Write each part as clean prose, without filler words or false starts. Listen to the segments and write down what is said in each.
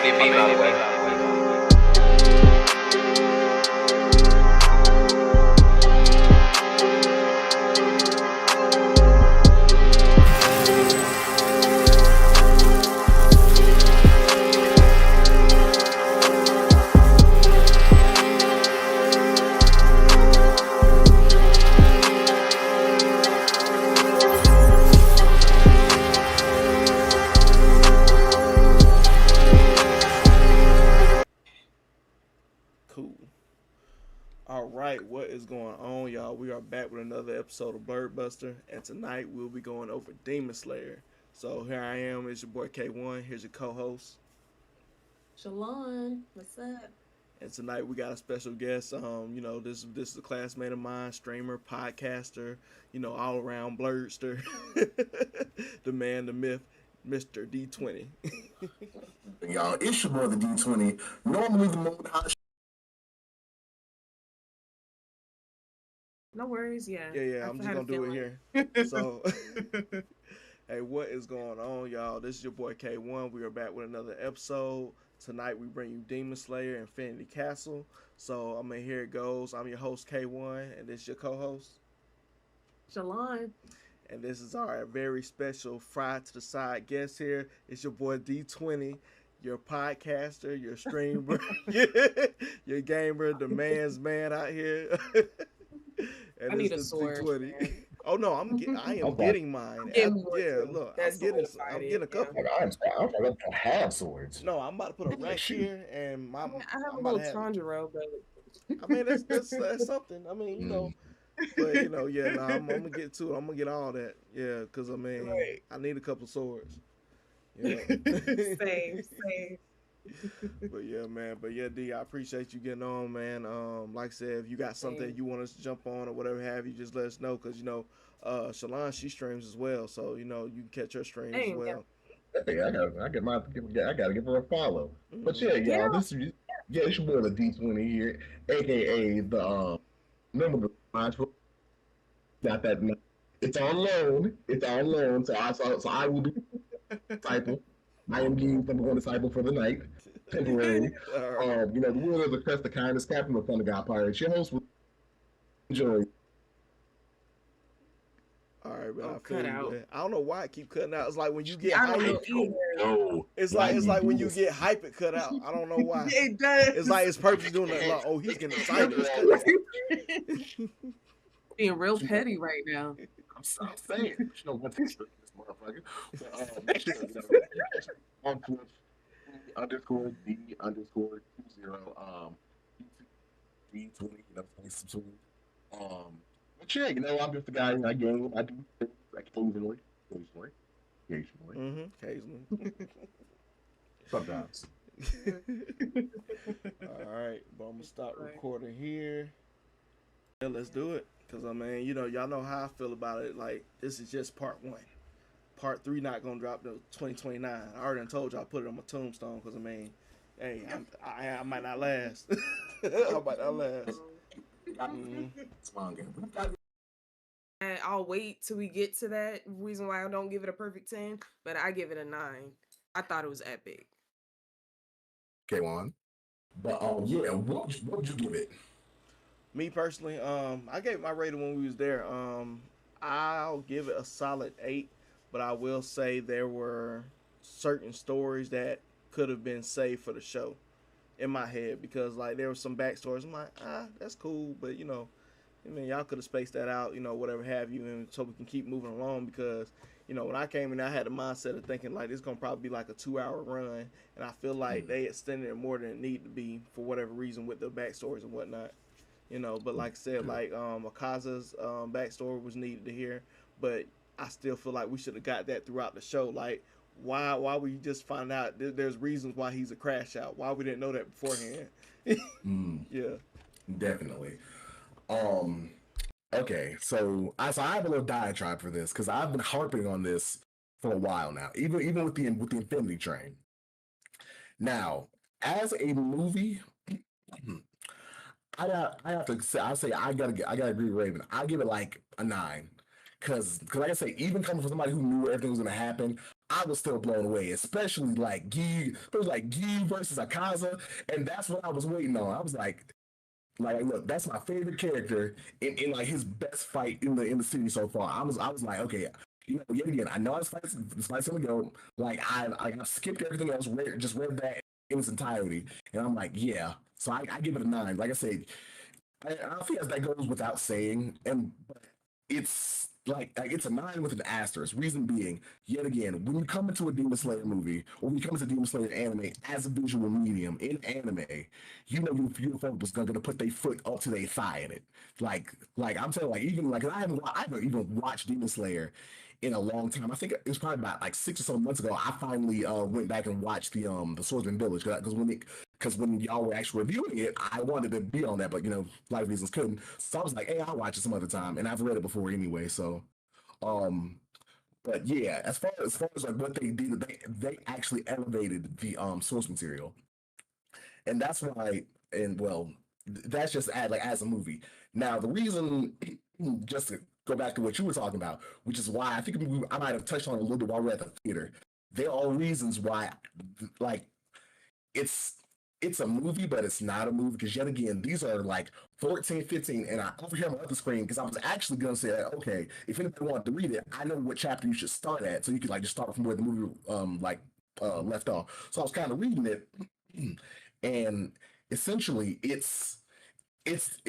Rated B, by the way. All right, what is going on, y'all? We are back with another episode of Blerd Buster, and tonight we'll be going over Demon Slayer. So here I am, it's your boy K1. Here's your co-host, Shalon. What's up? and tonight we got a special guest. This is a classmate of mine, streamer, podcaster, all around blerdster, the man, the myth, Mr. D20. Y'all, it's your boy the D20. Normally the moon hot. No worries, yeah. Yeah, I'm just gonna do it here. So, hey, what is going on, y'all? This is your boy K1. We are back with another episode. Tonight we bring you Demon Slayer Infinity Castle. So, here it goes. I'm your host K1, and this is your co-host Shalon. And this is our very special fry to the side guest here. It's your boy D20, your podcaster, your streamer, your gamer, the man's man out here. And I need a sword. Oh no, I am getting mine. I'm getting a couple. I'm about to have swords. No, I'm about to put a rack here, and I have a little Tanjiro, but that's something. But I'm gonna get to it. I'm gonna get all that. Yeah, because right. I need a couple swords. Yeah. Same. But yeah, D, I appreciate you getting on, man. Like I said, if you got something you want us to jump on or whatever have you, just let us know, because Shalon, she streams as well, so you can catch her streams as well. Hey, I gotta give her a follow. Mm-hmm. But y'all, this is it's your boy the D20 here, aka the remember the got that. It's on loan. So I will be disciple. I am the number one disciple for the night, temporarily. The will of the crest, the kindness, captain of Thunder God Pirates. Your host will enjoy. All right, man. I feel you, man. I don't know why I keep cutting out. It's like when you get hype. It's like when you get hype, it cut out. I don't know why. It does. It's like it's purpose doing that. Like, oh, he's getting excited. Being real petty right now. I'm saying, what this motherfucker. On Twitch, _D_20, D20, but I'm just the guy in that game. I do things occasionally. Occasionally. Sometimes. All right, but I'm gonna stop recording here. Yeah, let's do it. Because, y'all know how I feel about it. Like, this is just part 1. Part 3 not going to drop till 2029. I already told you I put it on my tombstone because, hey, I might not last. I might not last. I'll wait till we get to that reason why I don't give it a perfect 10, but I give it a 9. I thought it was epic. K1. But, what would you give it? Me personally, I gave my rating when we was there. I'll give it a solid 8, but I will say there were certain stories that could have been saved for the show in my head, because like there was some backstories. I'm like, that's cool, but y'all could have spaced that out, whatever have you, and so we can keep moving along, because when I came in, I had the mindset of thinking like this gonna probably be like a 2-hour run, and I feel like they extended it more than it needed to be for whatever reason with the backstories and whatnot. But like I said, like Akaza's backstory was needed to hear, but I still feel like we should have got that throughout the show. Like, why we just find out there's reasons why he's a crash out? Why we didn't know that beforehand? Yeah, definitely. Okay, so I have a little diatribe for this, because I've been harping on this for a while now, even with the Infinity Train. Now, as a movie. I have to say, I gotta agree with Raven. I give it like a 9, because like I say, even coming from somebody who knew everything was gonna happen, I was still blown away, especially like Gi. It was like Gi versus Akaza, and that's what I was waiting on. I was like, look, that's my favorite character in like his best fight in the series so far. I was like, okay, yet again, I know this fight's gonna go. Like I've skipped everything else, just read that in its entirety, and I'm like, yeah. So I give it a 9. Like I said, I think that goes without saying, and but it's like it's a 9 with an asterisk. Reason being, yet again, when you come into a Demon Slayer movie or when you come into Demon Slayer anime as a visual medium in anime, you know your folks gonna put their foot up to their thigh in it. Like I'm telling, like even like I haven't even watched Demon Slayer in a long time. I think it was probably about like 6 or 7 months ago. I finally went back and watched the Swordsman Village because when y'all were actually reviewing it, I wanted to be on that, but life reasons couldn't. So I was like, hey, I'll watch it some other time, and I've read it before anyway. So, um, but yeah, as far as like what they did, they actually elevated the source material, and that's why, and well, that's just as a movie. Now the reason, just to go back to what you were talking about, which is why I think I might have touched on it a little bit while we we're at the theater. There are reasons why, like it's it's a movie, but it's not a movie because yet again, these are like 14, 15, and I over here on the other screen because I was actually gonna say, okay, if anybody wanted to read it, I know what chapter you should start at, so you could like just start from where the movie left off. So I was kind of reading it, and essentially it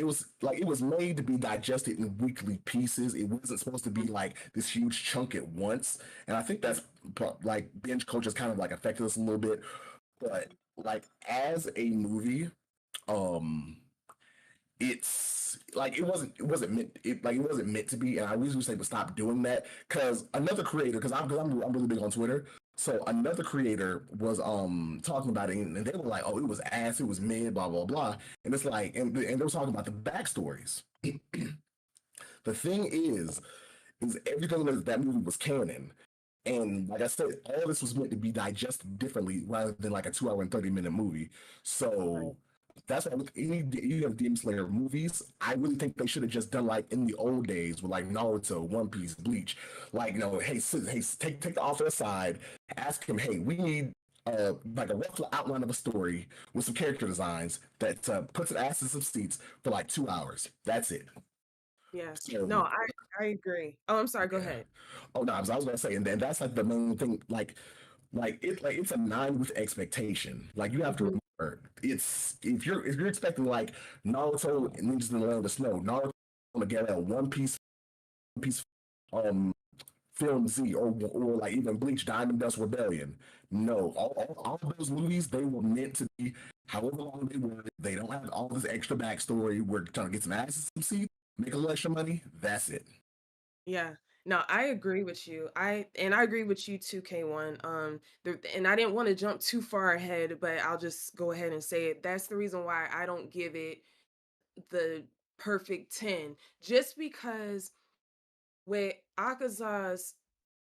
was made to be digested in weekly pieces. It wasn't supposed to be like this huge chunk at once, and I think that's like binge culture has kind of like affected us a little bit. But like as a movie, um, it's like it wasn't meant to be, and I usually say to stop doing that because another creator, I'm really big on Twitter. So another creator was talking about it, and they were like, "Oh, it was ass, it was mid, blah blah blah," and it's like, and they were talking about the backstories. The thing is everything that movie was canon. And like I said, all this was meant to be digested differently rather than like a 2 hour and 30-minute movie. So that's why with any of Demon Slayer movies, I really think they should have just done like in the old days with like Naruto, One Piece, Bleach. Like, hey, hey, take the author aside, ask him, hey, we need like a rough outline of a story with some character designs that puts an ass in some seats for like 2 hours. That's it. Yeah. No, So I agree. Oh, I'm sorry. Go yeah. ahead. Oh no, I was gonna say, and then that's like the main thing. Like it's a 9 with expectation. Like you have to Mhm. remember, it's if you're expecting like Naruto and Ninjas in the Land of the Snow, Naruto Miguel, One Piece, um, Film Z, or like even Bleach, Diamond Dust Rebellion. No, all of those movies they were meant to be however long they were. They don't have all this extra backstory. We're trying to get some asses, some seats, make a little extra money. That's it. Yeah. No, I agree with you. I agree with you too, K1. And I didn't want to jump too far ahead, but I'll just go ahead and say it. That's the reason why I don't give it the perfect 10. Just because with Akaza's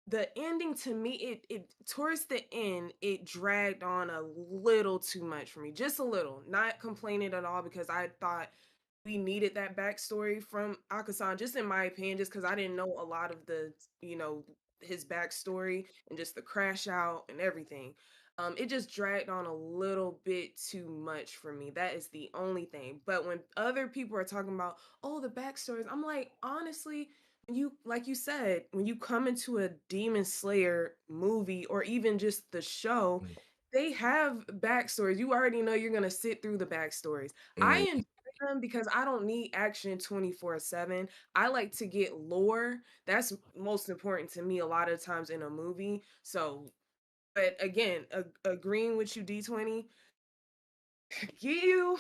the ending to me, it towards the end, it dragged on a little too much for me. Just a little. Not complaining at all because I thought we needed that backstory from Akasan, just in my opinion, just because I didn't know a lot of you know, his backstory and just the crash out and everything. It just dragged on a little bit too much for me. That is the only thing. But when other people are talking about, oh, the backstories, I'm like, honestly, you like you said, when you come into a Demon Slayer movie or even just the show, they have backstories. You already know you're gonna sit through the backstories. I Mm, enjoy them because I don't need action 24/7. I like to get lore. That's most important to me a lot of times in a movie. So, but again, agreeing with you, D20, you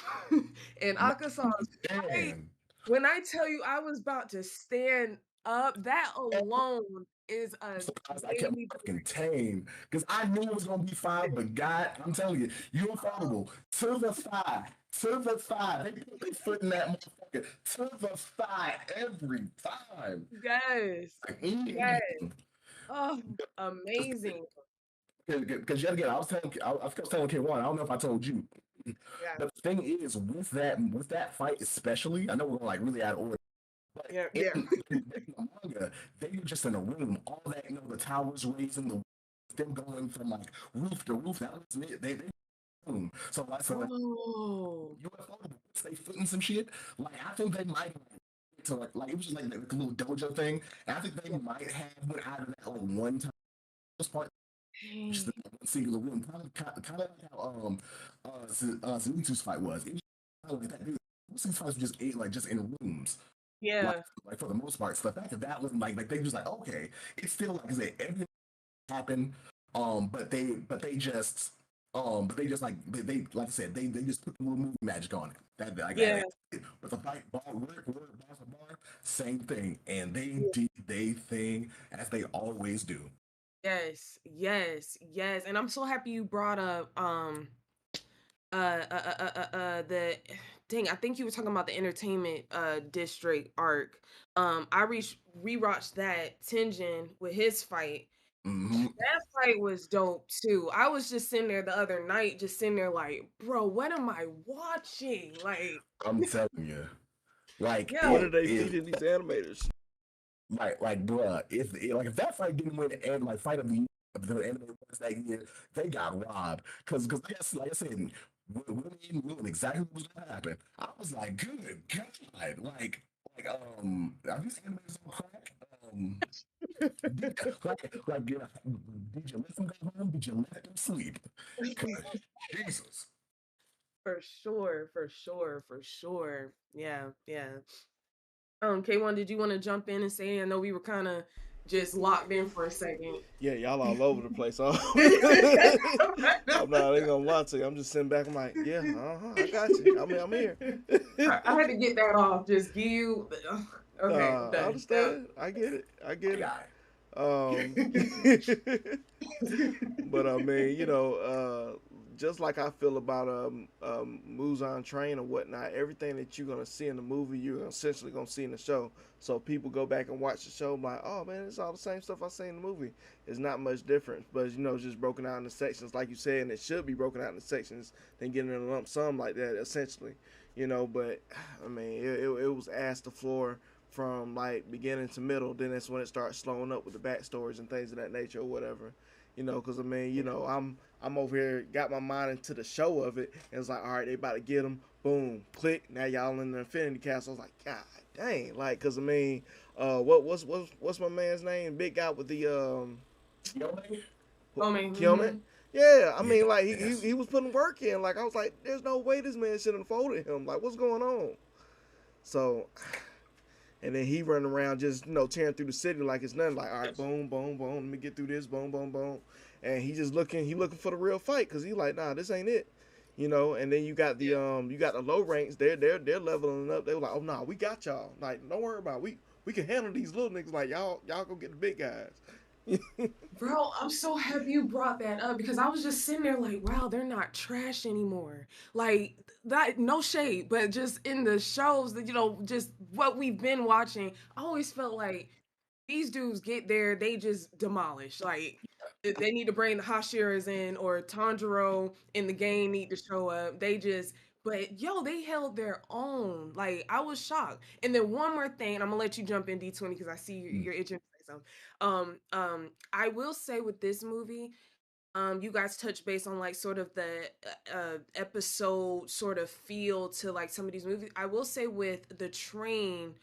and no, Akasa's fight. damn. When I tell you I was about to stand up, that alone is a Surprised I made kept me fucking tame because I knew it was gonna be fine. But God, I'm telling you, you're vulnerable to the thigh, to the thigh. They put their foot in that motherfucker to the thigh every time. yes, Like, yes. Oh, amazing. because yet again, I kept telling K1. I don't know if I told you, Yeah, but the thing is, with that fight especially, I know we're going like really out of order. But yeah, in, yeah. in the manga, they were just in a room. All that, the towers raising, the them going from like roof to roof. That wasn't it. They boom. So like Oh. UFO stay footing some shit. Like I think they might to like it was just like the little dojo thing. And I think they might have went out of that like one time. Part just Dang. in one singular room, kind of like how Zenitsu's fight was. It was kind of like that. Most of these fights were just like just in rooms, like Yeah. like for the most part. So the fact that that was like they just like okay, it's still like I said everything happened, but they just like they like I said they just put the little movie magic on it. That like Yeah. that. But the fight bar word bar for bar, same thing, and they did they thing as they always do. Yes. Yes. Yes. And I'm so happy you brought up the dang, I think you were talking about the entertainment district arc. I rewatched that Tenjin with his fight. Mm-hmm. That fight was dope too. I was just sitting there the other night, just sitting there like, bro, what am I watching? Like, I'm telling you, like yeah, What are they feeding these animators? like bruh, if that fight didn't win and like fight of the anime awards that year, they got robbed. Because like I said, when we knew exactly what was gonna happen, I was like, good God, are these animators on crack? Did you let them go home? Did you let them sleep? Cause Jesus. for sure, for sure, for sure. Yeah, yeah. K1, did you want to jump in and say? I know we were kind of just locked in for a second. Yeah, y'all all over the place. I'm not even gonna lie to you. I'm just sitting back. I'm like, yeah, I got you. I'm here. I had to get that off. Just give you. Okay, I'm I done. understand. I get it. I get it. Um, but I mean, just like I feel about Muzan Train or whatnot, everything that you're gonna see in the movie, you're essentially gonna see in the show. So people go back and watch the show, like, oh man, it's all the same stuff I seen in the movie. It's not much different, but it's just broken out into sections, like you said, and it should be broken out into sections than getting in a lump sum like that, essentially. But I mean, it was ass to floor from like beginning to middle. Then that's when it starts slowing up with the backstories and things of that nature or whatever. Because I mean, I'm over here got my mind into the show of it, and it's like, all right, they about to get him. Boom, click. Now y'all in the Infinity Castle. I was like, God dang, like, cause I mean, what's my man's name? Big guy with the Kyomen. Yeah, I mean, like he was putting work in. Like I was like, there's no way this man should have folded him. Like, what's going on? So, and then he running around just tearing through the city like it's nothing. Like, all right, boom, boom, boom. Let me get through this, boom, boom, boom. And he just looking for the real fight because he like, nah, this ain't it. And then you got the low ranks. They're leveling up. They were like, oh nah, we got y'all. Like, don't worry about it. We can handle these little niggas. Like y'all go get the big guys. Bro, I'm so happy you brought that up because I was just sitting there like, wow, they're not trash anymore. Like that, no shade, but just in the shows that, just what we've been watching, I always felt like these dudes get there, they just demolish. Like they need to bring the Hashiras in or Tanjiro in the game need to show up. But yo, they held their own. Like I was shocked. And then one more thing, I'm gonna let you jump in D20 because I see you're itching to say something. I will say with this movie, you guys touch base on like sort of the episode sort of feel to like some of these movies. I will say with the train,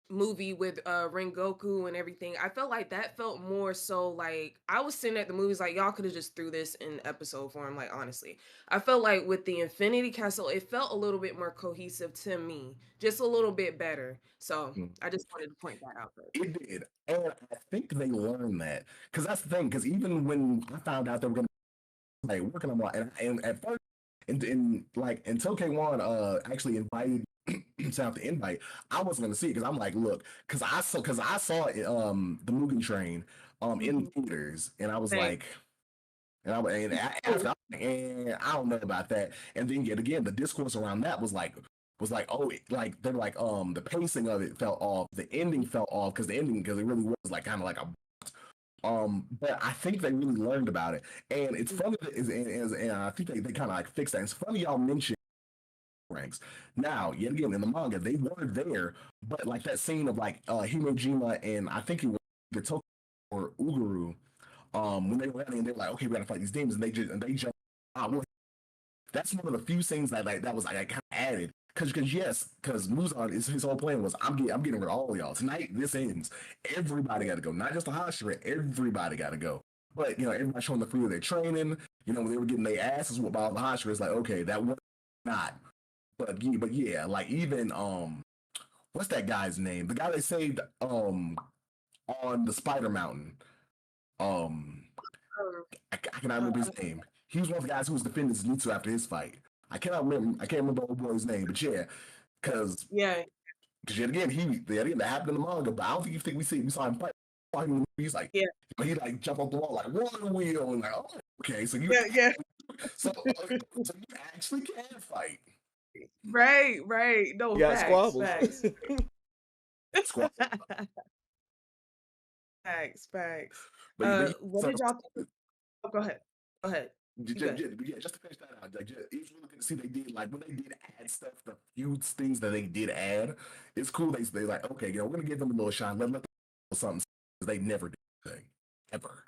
movie with Rengoku and everything, I felt like that felt more so like I was sitting at the movies like y'all could have just threw this in episode form. Like honestly, I felt like with the Infinity Castle, it felt a little bit more cohesive to me, just a little bit better. So I just wanted to point that out first. It did, and I think they learned that because that's the thing. Because even when I found out they were going to like working on one, and at first, until K1 actually invited sent out the invite, I wasn't going to see it because I'm like, look, because I saw the Mugen Train in theaters, and I was like. After, I don't know about that. And then yet again, the discourse around that was like, oh, like they're like, the pacing of it fell off, the ending fell off because it really was like kind of like a but I think they really learned about it, and it's funny and I think they kind of like fixed that. It's funny y'all mentioned ranks. Now, yet again, in the manga, they were there, but like that scene of like Himejima and I think it was the Tokyo or Uguru, when they were running, they were like, okay, we gotta fight these demons, and they jump out. That's one of the few things that was like kind of added. Because Muzan is his whole plan was I'm getting rid of all of y'all tonight. This ends. Everybody got to go, not just the Hashira. Everybody got to go. But everybody showing the fruit of their training. When they were getting their asses whooped by all the Hashira, it's like okay, that was not. But yeah, like even what's that guy's name? The guy they saved on the Spider Mountain. I cannot remember his name. He was one of the guys who was defending Zenitsu after his fight. I can't remember the old boy's name, but yeah, because yet again that happened in the manga, but I don't think we saw him fight. He's like he like jump off the wall like one wheel and like okay, so you so you actually can fight. Right. No, got facts. Facts. What did y'all think? Oh, go ahead. Just to finish that out, it's really good to see they did like when they did add stuff, the few things that they did add. It's cool. They like okay, we're gonna give them a little shine. Let them something they never do anything ever.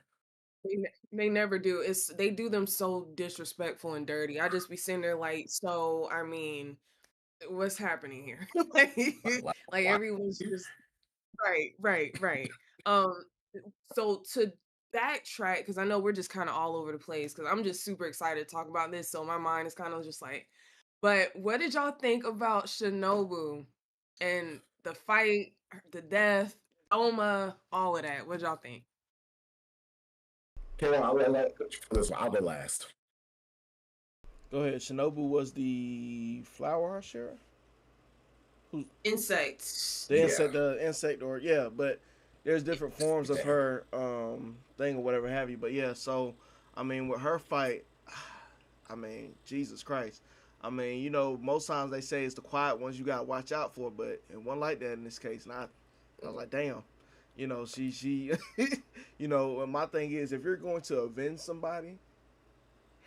They never do. They do them so disrespectful and dirty. I just be sitting there like, so I mean, what's happening here? like everyone's just right. So to backtrack, because I know we're just kind of all over the place, because I'm just super excited to talk about this. So my mind is kind of just like, but what did y'all think about Shinobu and the fight, the death, Oma, all of that? What y'all think? Okay, well, I'll go last. Go ahead. Shinobu was the flower Hashira? Insects. The insect, or but there's different forms of her thing or whatever have you. But yeah, so I mean with her fight, I mean, Jesus Christ. I mean, most times they say it's the quiet ones you gotta watch out for, but it wasn't like that in this case. And I was like, damn. She and my thing is, if you're going to avenge somebody,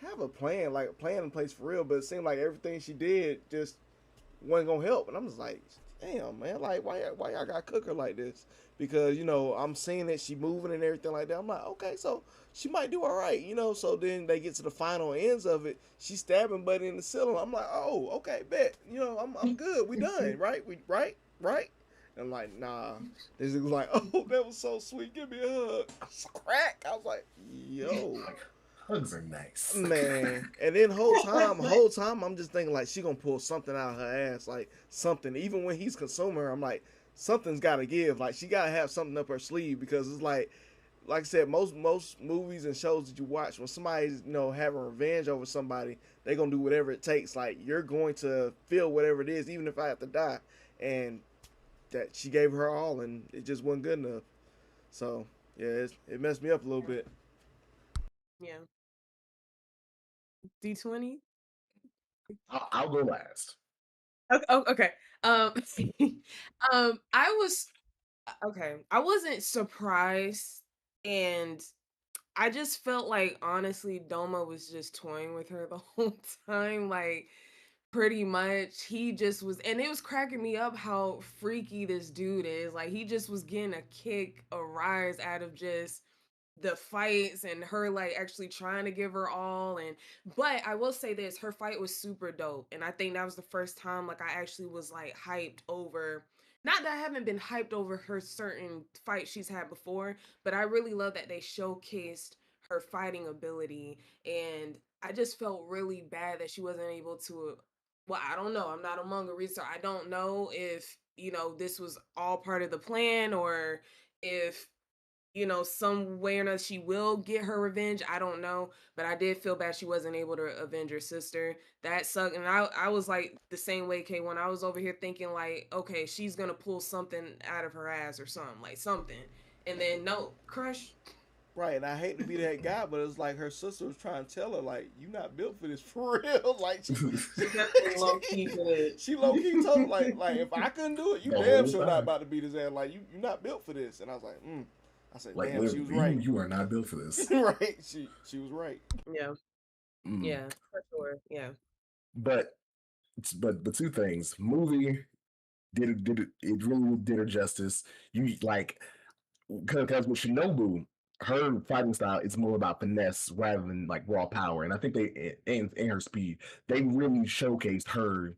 have a plan, like a plan in place for real. But it seemed like everything she did just wasn't gonna help. And I'm just like, damn, man, like why y'all got cook her like this? Because I'm seeing that she moving and everything like that. I'm like, okay, so she might do all right, So then they get to the final ends of it. She's stabbing Buddy in the ceiling. I'm like, oh, okay, bet. I'm good. We done, right? Right. And I'm like, nah. This is like, oh, that was so sweet. Give me a hug. Crack. I was like, yo. Hugs are nice, man. And then whole time I'm just thinking like she gonna pull something out of her ass, like something. Even when he's consuming her, I'm like, something's gotta give. Like she gotta have something up her sleeve, because it's like I said, most movies and shows that you watch, when somebody's having revenge over somebody, they're gonna do whatever it takes. Like you're going to feel whatever it is, even if I have to die. And that she gave her all, and it just wasn't good enough. So yeah, it messed me up a little bit. Yeah. D20. I'll go last. Okay. I wasn't surprised, and I just felt like honestly Doma was just toying with her the whole time, like pretty much. He just was, and it was cracking me up how freaky this dude is. Like he just was getting a rise out of just the fights and her like actually trying to give her all. But I will say this, her fight was super dope, and I think that was the first time like I actually was like hyped over, not that I haven't been hyped over her certain fights she's had before, but I really love that they showcased her fighting ability. And I just felt really bad that she wasn't able to, well, I don't know, I'm not a manga reader, I don't know if this was all part of the plan, or if some way or another she will get her revenge. I don't know, but I did feel bad she wasn't able to avenge her sister. That sucked. And I was like the same way, K1. I was over here thinking like, okay, she's gonna pull something out of her ass or something, like something, and then no, crush. Right, and I hate to be that guy, but it's like her sister was trying to tell her, like, you not built for this for real. Like she low key told her, like if I couldn't do it, you damn sure not about to beat his ass. Like you're not built for this. And I was like, I said, like, damn, she was right. You are not built for this. Right. She was right. Yeah. Yeah, for sure. Yeah. But two things. Movie it really did her justice. You like, because with Shinobu, her fighting style is more about finesse rather than like raw power, and I think they and her speed, they really showcased her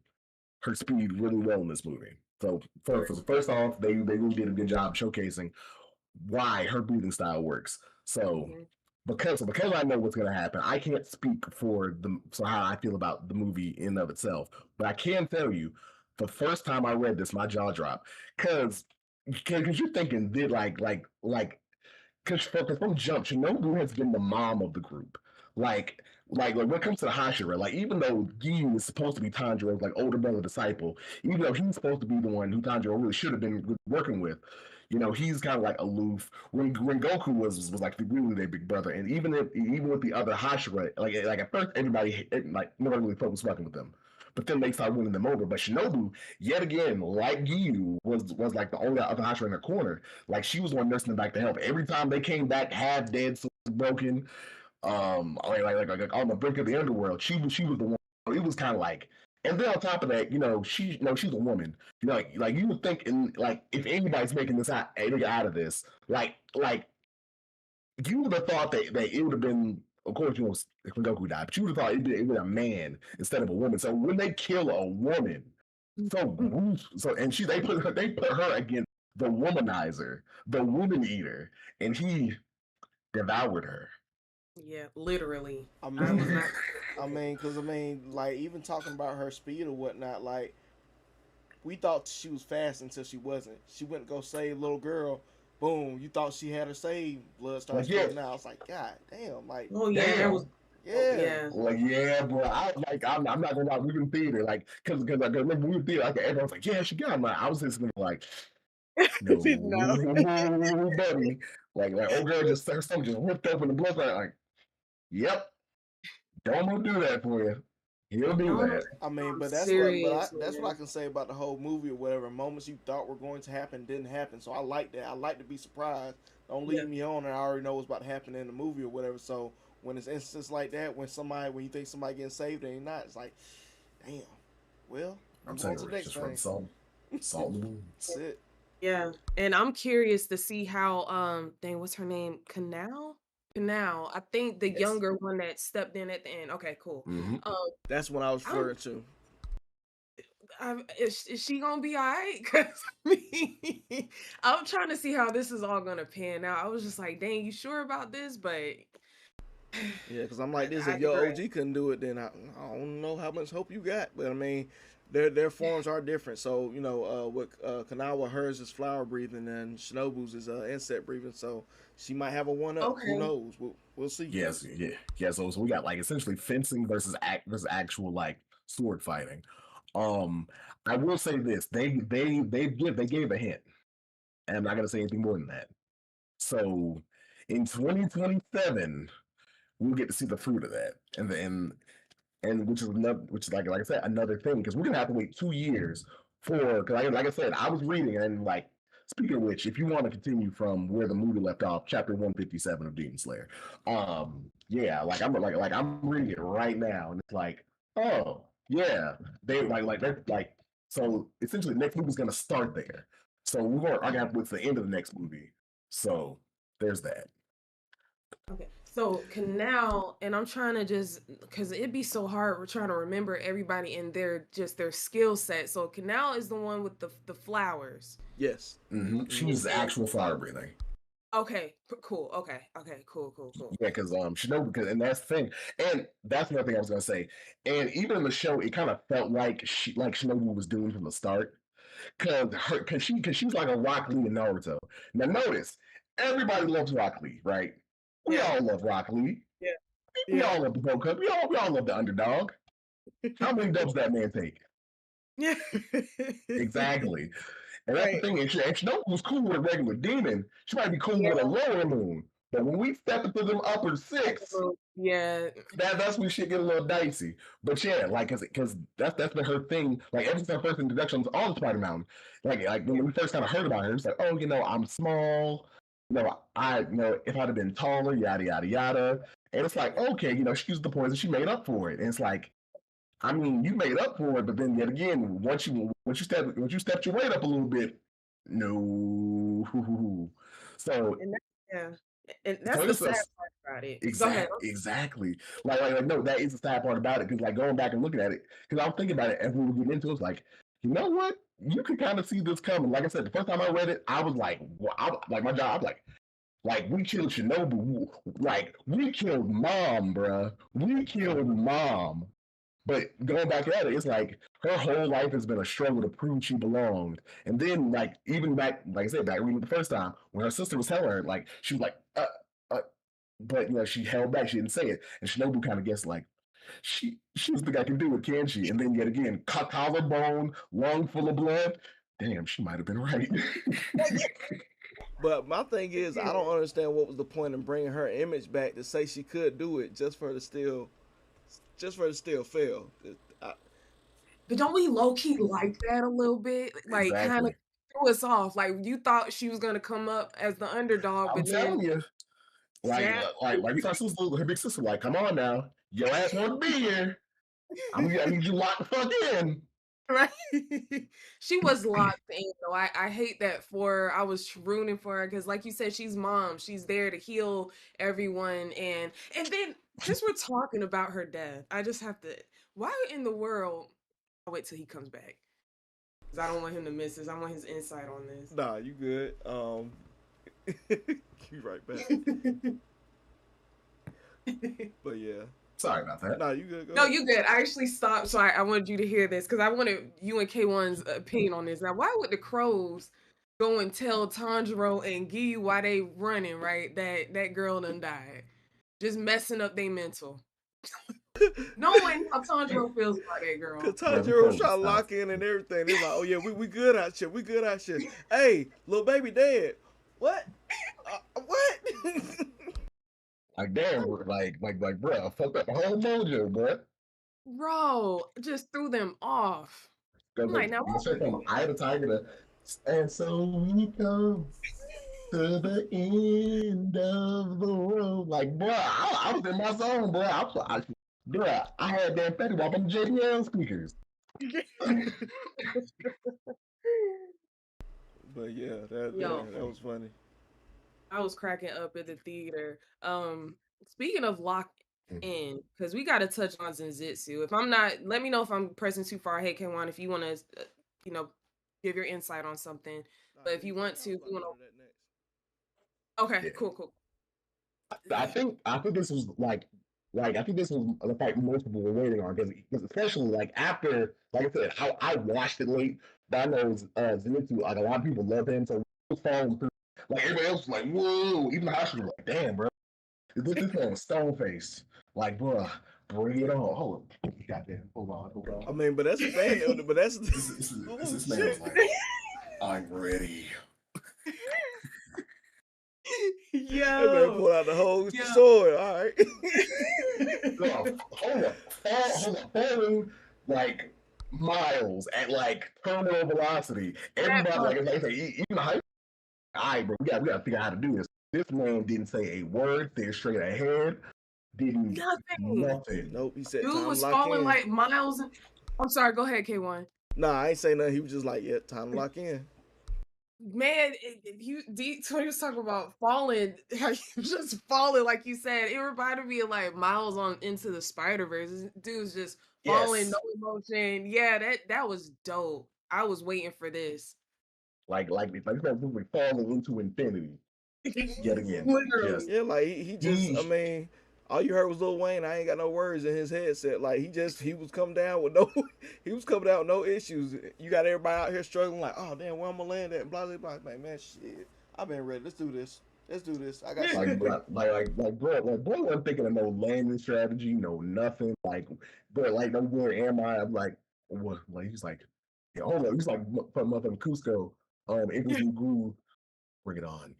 speed really well in this movie. So first off, they really did a good job showcasing why her breathing style works. So because I know what's gonna happen, I can't speak for how I feel about the movie in and of itself, but I can tell you, the first time I read this, my jaw dropped because you're thinking did because from jump, Shinobu has been the mom of the group. Like, when it comes to the Hashira, like even though Gyu is supposed to be Tanjiro's like older brother disciple, even though he's supposed to be the one who Tanjiro really should have been working with, he's kind of like aloof. When Goku was like really their big brother, and even with the other Hashira, like at first everybody like nobody really focused fucking with them. But then they started winning them over. But Shinobu, yet again, like Gyu, was like the only other Hashira in the corner. Like she was the one nursing them back to health. Every time they came back half dead, so broken, on the brink of the underworld, she was the one. It was kind of like, and then on top of that, she's a woman. Like you would think, if anybody's making this out of this, like you would have thought that it would have been. Of course, when Goku died, but you would have thought it'd been a man instead of a woman. So when they kill a woman, and they put her against the womanizer, the woman eater, and he devoured her. Yeah, literally. I mean, like even talking about her speed or whatnot, like we thought she was fast until she wasn't. She went to go save little girl. Boom! You thought she had her saved. Blood starts flowing out. I was like, God damn! Like, oh yeah, that was. Yeah. Like, yeah, bro. I'm not gonna lie. We were in theater, like, because I remember we were in theater, like, everyone was like, yeah, she got him. I was just like, no, buddy. Like, old girl just her stomach just ripped open, the blood like, yep, don't gonna do that for you. He'll do that. I mean, but that's what I can say about the whole movie or whatever. Moments you thought were going to happen didn't happen. So I like that. I like to be surprised. Don't leave me on, and I already know what's about to happen in the movie or whatever. So when it's instances like that, when you think somebody getting saved and they not, it's like, damn. Well, I'm saying just run salt in the wounds. That's it. Yeah, and I'm curious to see how what's her name? Canal. I think the younger one that stepped in at the end. Okay, cool. Mm-hmm. That's what I was referring to. Is she gonna be all right? Cause I'm trying to see how this is all gonna pan out. I was just like, dang, you sure about this? But yeah, because I'm like this. If your OG couldn't do it, then I don't know how much hope you got. But I mean, their forms are different. So with Kanawa, hers is flower breathing, and Shinobu's is insect breathing. So she might have a one up. Okay. Who knows? We'll see. Yes, yeah. So we got like essentially fencing versus actual like sword fighting. I will say this: they gave a hint, and I'm not gonna say anything more than that. So in 2027, we'll get to see the fruit of that, and which is like I said, another thing, because we're gonna have to wait 2 years for, because like I said, I was reading, and like, speaking of which, if you want to continue from where the movie left off, chapter 157 of Demon Slayer, yeah, like I'm reading it right now, and it's like, oh yeah, they so essentially the next movie's gonna start there, so we're gonna have with the end of the next movie, so there's that. Okay. So Canal, and I'm trying to just, because it'd be so hard, we're trying to remember everybody and their skill set. So Canal is the one with the flowers. Yes. Mm-hmm. She's actual flower breathing. Okay, cool. Okay, cool. Yeah, because Shinobu, and that's the thing, and that's another thing I was gonna say. And even in the show, it kind of felt like Shinobu was doomed from the start, because she's like a Rock Lee in Naruto. Now notice, everybody loves Rock Lee, right? We all love Rock Lee. Yeah. We all love the Pro Cup. We all love the underdog. How many dubs that man take? Yeah. Exactly. And that's the thing. And Shinobu was cool with a regular demon. She might be cool with a lower moon. But when we step into them upper six, that's when shit get a little dicey. But yeah, like, because that's been her thing. Like, ever since her first introduction on the Spider Mountain, like when we first kind of heard about her, it's like, oh, I'm small. If I'd have been taller, yada yada yada. And it's like, okay, she used the poison, she made up for it. And it's like, I mean, you made up for it, but then yet again, once you stepped your weight up a little bit, no. So And that's So the it's sad a part about it. Go ahead. exactly. Like, no, that is the sad part about it. Because like going back and looking at it, because I'm thinking about it as we were getting into it, it's like, you know what? You could kind of see this coming. Like I said, the first time I read it, I was like, well, like my job, I was like we killed Shinobu, like we killed mom, bruh. We killed mom. But going back at it, it's like her whole life has been a struggle to prove she belonged. And then, like, even back, like I said, back reading the first time, when her sister was telling her, like, she was like, uh, but you know, she held back, she didn't say it. And Shinobu kind of guessed, like, she doesn't think I can do it, can she? And then yet again, collarbone, lung full of blood. Damn, she might have been right. But my thing is, I don't understand what was the point in bringing her image back to say she could do it just for her to still fail. But don't we low key like that a little bit? Like, kind of Exactly. threw us off. Like, you thought she was gonna come up as the underdog, I'm but then telling you, snap. like her sister, her big sister, like, come on now, your ass want to be here. I need you locked the fuck in. Right. She was locked in though. I hate that for her. I was rooting for her because like you said, she's mom. She's there to heal everyone. And then since we're talking about her death, I just have to, why in the world, I'll wait till he comes back. Because I don't want him to miss this. I want his insight on this. Nah, you good. You right back. But yeah. Sorry about that. Nah, you good. Go No, ahead. you good. I actually stopped, so I wanted you to hear this because I wanted you and K1's opinion on this. Now, why would the crows go and tell Tanjiro and Giyu why they running, right? That girl done died. Just messing up their mental. Knowing how Tanjiro feels about that girl. Cause Tanjiro was trying to lock in and everything. They're like, oh yeah, we good out shit. We good out shit. Hey, little baby dead. What? What? Like damn, like, bro, fuck up the whole mojo, bro. Bro, just threw them off. I'm like, now You said from eye to tiger to, and so we come to the end of the road. Like, bro, I was in my zone, bro. Bro, I had that Fetty Wap on the JBL speakers. But yeah, that was funny. I was cracking up at the theater. Speaking of locked in, because we got to touch on Zenjitsu. If I'm not, let me know if I'm pressing too far. Hey, K1, if you want to, give your insight on something. But if you want to, you want to. Okay, yeah. Cool. I think this was I think this was the fight most people were waiting on because especially like after, like I said, I watched it late, but I know Zenitsu, like a lot of people love him, so it was falling through. Like everybody else was like, whoa, even the house was like, damn, bro, this man was stone face, like, bro, bring it on. Hold on, goddamn, hold on. I mean, but that's the thing, but that's this man was like, I'm ready. Yo, that man pulled out the whole sword. All right. Hold on, falling like miles at like terminal velocity. Everybody, like I say, even the hype. All right, bro, we gotta figure out how to do this. This man didn't say a word. Stayed straight ahead. Didn't nothing. Nope. He said, dude was falling in. Like miles. I'm sorry. Go ahead, K1. Nah, I ain't saying nothing. He was just like, yeah, time to lock in. Man, Tony was talking about falling, just falling, like you said. It reminded me of like Miles on Into the Spider-Verse. This dude's just falling, no emotion. Yeah, that was dope. I was waiting for this. Like falling into infinity. Yet again. Literally. Yeah, like he just, I mean, all you heard was Lil Wayne. I ain't got no words in his headset. Like he was coming down with no issues. You got everybody out here struggling like, oh damn, where I'm gonna land at? Blah blah blah. Like, man, shit, I've been ready. Let's do this. I got bro wasn't thinking of no landing strategy, no nothing. Like, bro, like no where am I? I'm like, what? Like he's like, yeah, hold on. He's like from Cusco, English Groove, bring it on.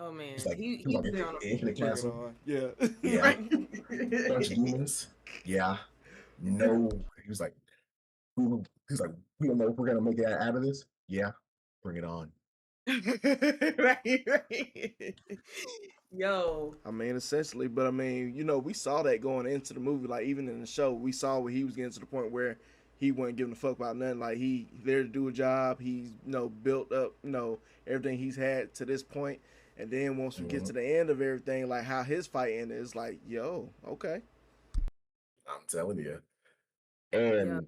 Oh man, he's like, he's like Infinite Castle. Yeah. Bunch of demons. Yeah. No. He was like, we don't know if we're gonna make it out of this. Yeah. Bring it on. right. Yo. I mean, essentially, but I mean, we saw that going into the movie. Like even in the show, we saw where he was getting to the point where he wasn't giving a fuck about nothing. Like he there to do a job. He's built up everything he's had to this point. And then once we get to the end of everything, like how his fight ended, it's like, yo, okay. I'm telling you. And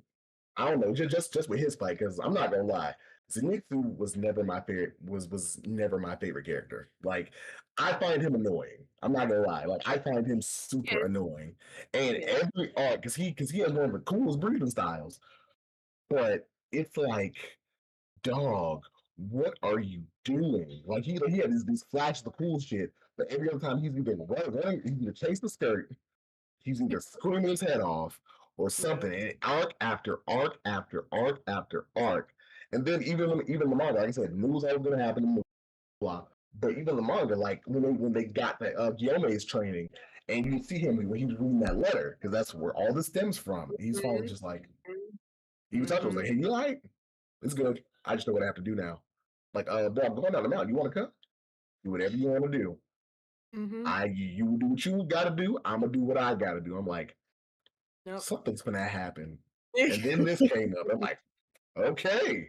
I don't know, just with his fight, because I'm not gonna lie, Zenitsu was never my favorite. Was never my favorite character. Like, I find him annoying. I'm not gonna lie. Like, I find him super annoying. And every arc, because he has one of the coolest breathing styles. But it's like, dog, what are you doing? Like, he had these flashes of cool shit, but every other time he's either running, he's either chase the skirt, he's either screwing his head off or something. And arc after arc after arc after arc. And then even the manga, like I said, knew what was going to happen in the blah. But even the manga, like when they got the Gyome's training, and you see him when he was reading that letter, because that's where all this stems from. He's finally just like, he was talking to us like, hey, you all right? It's good. I just know what I have to do now. Like, bro, I'm going down the mountain. You want to come? Do whatever you want to do. You do what you got to do. I'm gonna do what I got to do. I'm like, something's gonna happen. And then this came up. I'm like, okay.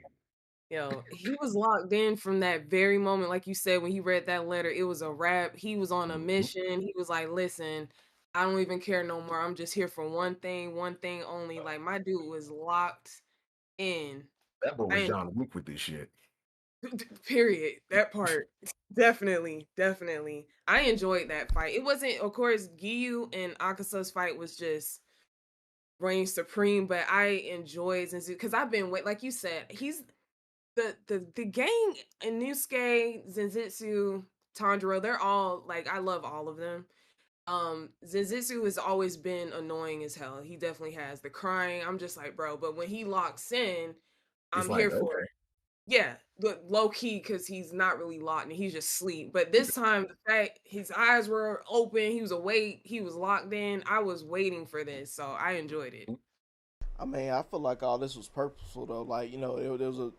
Yo, he was locked in from that very moment. Like you said, when he read that letter, it was a wrap. He was on a mission. He was like, listen, I don't even care no more. I'm just here for one thing only. Like, my dude was locked in. That boy was John Wick with this shit. Period. That part. Definitely. I enjoyed that fight. It wasn't, of course, Giyu and Akasa's fight was just reign supreme, but I enjoyed Zenitsu because I've been like you said, he's the gang in Inosuke, Zenitsu, Tanjiro, they're all like, I love all of them. Zenitsu has always been annoying as hell. He definitely has. The crying, I'm just like, bro, but when he locks in, I'm here for it. Yeah, low key, because he's not really locked and he's just asleep. But this time, the fact his eyes were open, he was awake, he was locked in. I was waiting for this, so I enjoyed it. I mean, I feel like all this was purposeful though. Like, you know,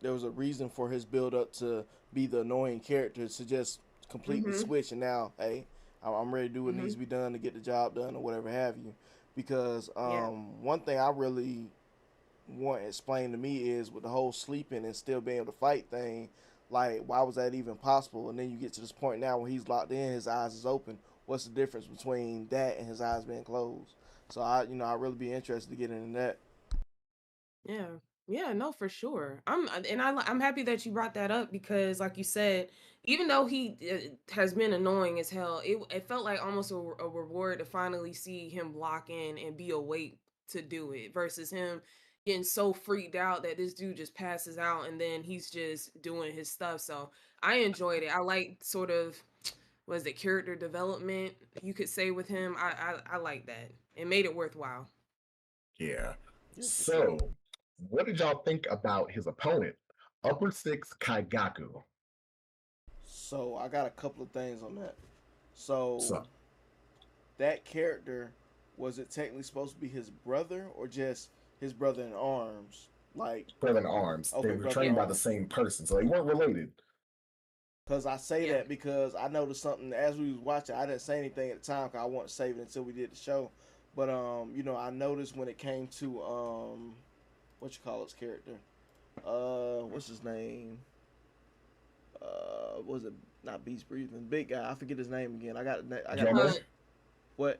there was a reason for his build up to be the annoying character to just completely switch. And now, hey, I'm ready to do what needs to be done to get the job done or whatever have you. Because one thing I really want explained to me is with the whole sleeping and still being able to fight thing, like, why was that even possible? And then you get to this point now where he's locked in, his eyes is open. What's the difference between that and his eyes being closed? So I really be interested to get into that. Yeah, no, for sure. I'm happy that you brought that up because, like you said, even though he has been annoying as hell, it felt like almost a reward to finally see him lock in and be awake to do it versus him getting so freaked out that this dude just passes out and then he's just doing his stuff. So I enjoyed it. I like sort of was it character development you could say with him. I like that. It made it worthwhile. Yeah. So, what did y'all think about his opponent, Upper Six Kaigaku? So I got a couple of things on that. So that character, was it technically supposed to be his brother or just his brother in arms? Like brother in arms. Okay, they were trained by the same person, so they weren't related. Because I say that because I noticed something as we was watching. I didn't say anything at the time because I wanted to save it until we did the show. But you know, I noticed when it came to what you call his character, what's his name? Was it not Beast Breathing? Big guy. I forget his name again. I got what?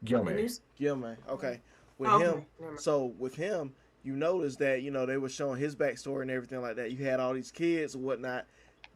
Gyome. Okay. With him, so with him, you notice that, you know, they were showing his backstory and everything like that. You had all these kids and whatnot.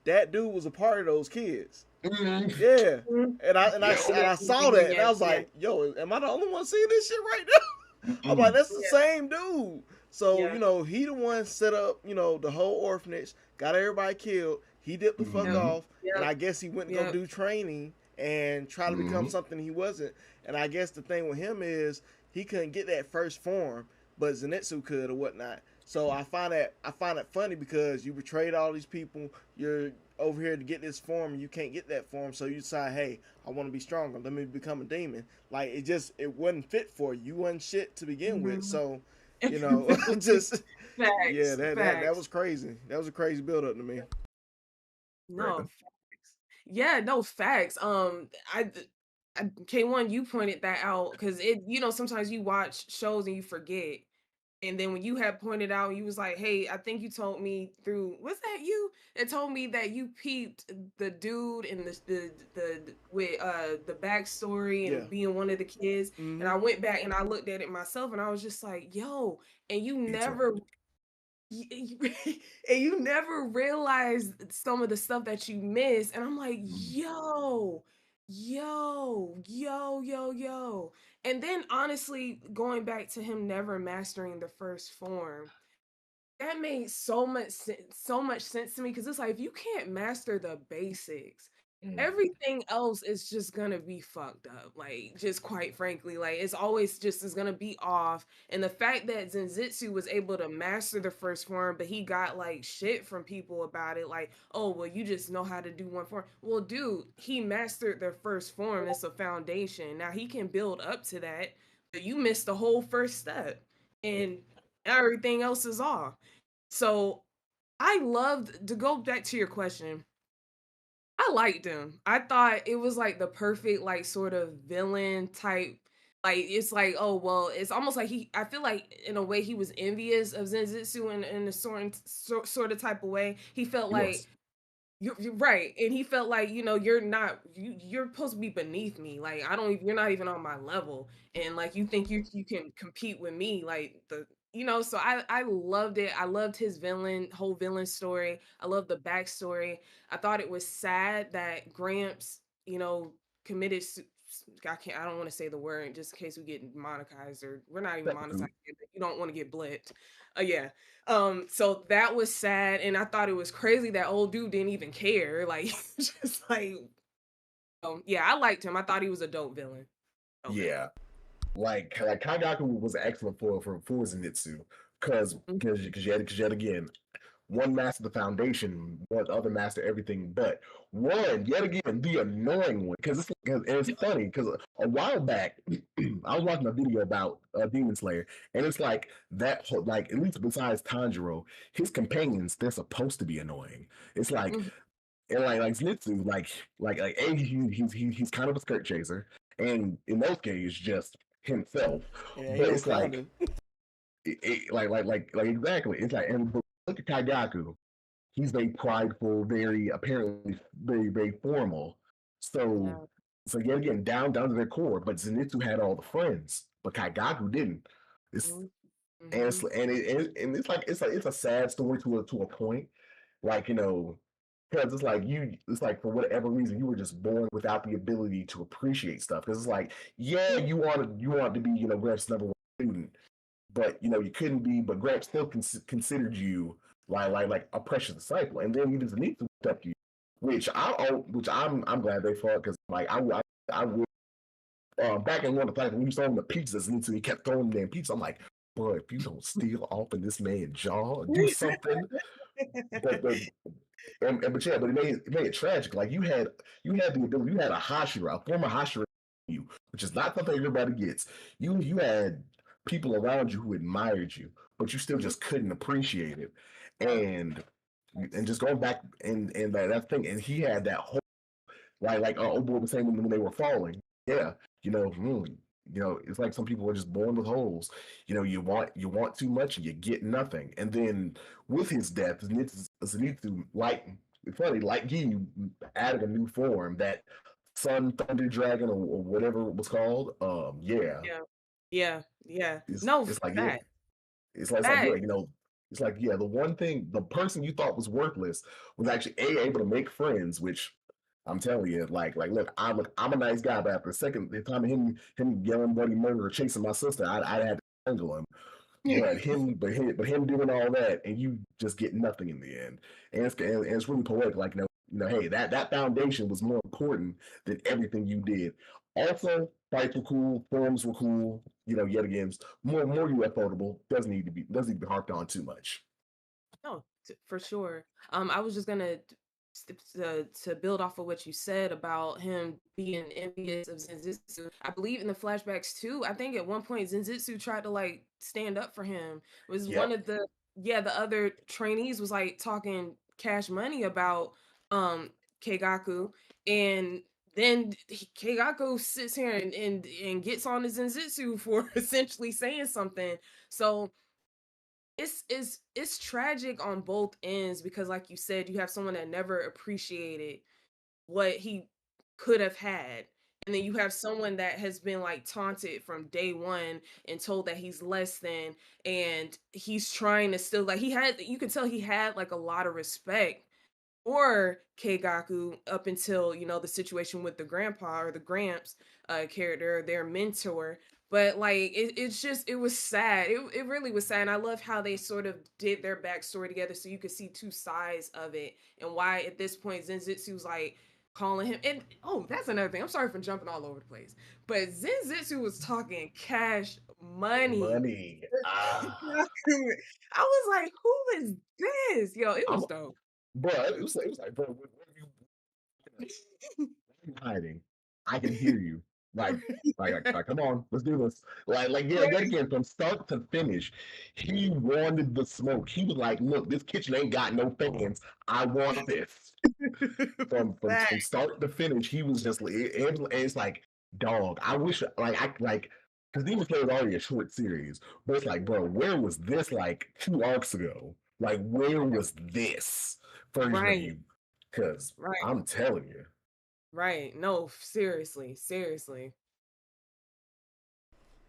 That dude was a part of those kids. Yeah. And I saw that and I was like, yo, am I the only one seeing this shit right now? I'm like, that's the same dude. So, you know, he the one set up, you know, the whole orphanage, got everybody killed. He dipped the fuck off. And I guess he went to go do training and try to become something he wasn't. And I guess the thing with him is he couldn't get that first form, but Zenitsu could or whatnot. So I find it funny because you betrayed all these people. You're over here to get this form and you can't get that form. So you decide, hey, I want to be stronger. Let me become a demon. Like, it wasn't fit for you. You wasn't shit to begin with. So, you know, just facts, that was crazy. That was a crazy build up to me. No facts. Yeah, no facts. I K1, you pointed that out because it, you know, sometimes you watch shows and you forget. And then when you had pointed out, you was like, "Hey, I think you told me through was that you? It told me that you peeped the dude and the with the backstory Yeah. and being one of the kids." And Mm-hmm. I went back and I looked at it myself, and I was just like, "Yo!" And you Me too. never and you never realized some of the stuff that you miss. And I'm like, yo. And then honestly, going back to him never mastering the first form, that made so much sense to me because it's like if you can't master the basics, everything else is just gonna be fucked up. Like, just quite frankly, like it's always just is gonna be off. And the fact that Zenjitsu was able to master the first form, but he got like shit from people about it, like, oh well, you just know how to do one form. Well, dude, he mastered the first form. It's a foundation. Now he can build up to that, but you missed the whole first step. And everything else is off. So I loved to go back to your question. I liked him. I thought it was like the perfect like sort of villain type. Like it's like, oh well, it's almost like he. I feel like in a way he was envious of Zenjutsu in a sort of type of way. He felt He like was. you're right, and he felt like you're not you're supposed to be beneath me. Like I don't you're not even on my level, and like you think you can compete with me. Like so I loved it. I loved his whole villain story. I loved the backstory. I thought it was sad that Gramps committed. I don't want to say the word just in case we get monetized or we're not even monetized. But you don't want to get blipped. Yeah. So that was sad, and I thought it was crazy that old dude didn't even care. Like, just like, yeah, I liked him. I thought he was a dope villain. Yeah. Like Kagaku was excellent for Zenitsu because yet again, one master the foundation, one other master everything, but one yet again the annoying one because it's funny because a while back I was watching a video about Demon Slayer and it's like that whole, like at least besides Tanjiro, his companions they're supposed to be annoying. It's like Mhm. and like Zenitsu like a he's kind of a skirt chaser and in those cases just himself, Yeah, he but was it's like clowning. like exactly. It's like and look at Kagaku. He's very prideful, very apparently very formal. So Yeah. so yet again down to their core. But Zenitsu had all the friends, but Kagaku didn't. It's Mm-hmm. and it's like it's a sad story to a point. Like because it's like it's like for whatever reason you were just born without the ability to appreciate stuff. Because it's like yeah you want to be Gramps' number one student, but you couldn't be. But Gramps still considered you like a precious disciple, and then even Zenitsu looked up to you, which I'm glad they fought because like I would back in one of the times when he was throwing the pizzas Zenitsu he kept throwing them pizza. I'm like, bro, if you don't steal off in this man's jaw, do something. But but it made it tragic. Like you had the ability, you had a Hashira, a former Hashira, you, which is not something everybody gets. You had people around you who admired you, but you still just couldn't appreciate it. Yeah. And just going back and that thing, and he had that whole like old boy was saying when they were falling. Yeah, it's like some people are just born with holes. You want too much and you get nothing. And then with his death, Zenitsu it's funny, like he added a new form, that Sun Thunder Dragon or whatever it was called. Yeah, Yeah. Yeah. Yeah. it's No, it's like yeah, that it's like that yeah, it's like yeah, the person you thought was worthless was actually able to make friends, which I'm telling you, like look, I'm a nice guy, but after the time of him yelling bloody murder or chasing my sister, I had to strangle him. But him doing all that, and you just get nothing in the end, and it's really poetic. Like hey, that foundation was more important than everything you did. Also, fights were cool, forms were cool. Yet again, more UFOable. Doesn't need to be harped on too much. No, for sure. I was just gonna to build off of what you said about him being envious of Zenjutsu. I believe in the flashbacks too. I think at one point Zenjutsu tried to like stand up for him. It was one Yep. of the other trainees was like talking cash money about Keigaku, and then Keigaku sits here and gets on his Zenjutsu for essentially saying something. So it's tragic on both ends because, like you said, you have someone that never appreciated what he could have had. And then you have someone that has been like taunted from day one and told that he's less than, and he's trying to still like you could tell he had like a lot of respect or Keigaku up until, the situation with the grandpa or the Gramps character, their mentor. But like it's just it was sad. It really was sad. And I love how they sort of did their backstory together so you could see two sides of it and why at this point Zenjitsu was like calling him. And oh, that's another thing. I'm sorry for jumping all over the place. But Zenjitsu was talking cash money. I was like, who is this? Yo, it was dope. Bro, it was like, bro, what are you hiding? I can hear you. Like, come on, let's do this. Yeah, again, from start to finish, he wanted the smoke. He was like, look, this kitchen ain't got no fans. I want this. from start to finish, he was just it's like, dog, I wish because Demon Slayer is already a short series, but it's like, bro, where was this like 2 arcs ago? Like, where was this version of you? Because I'm telling you. Right. No, seriously.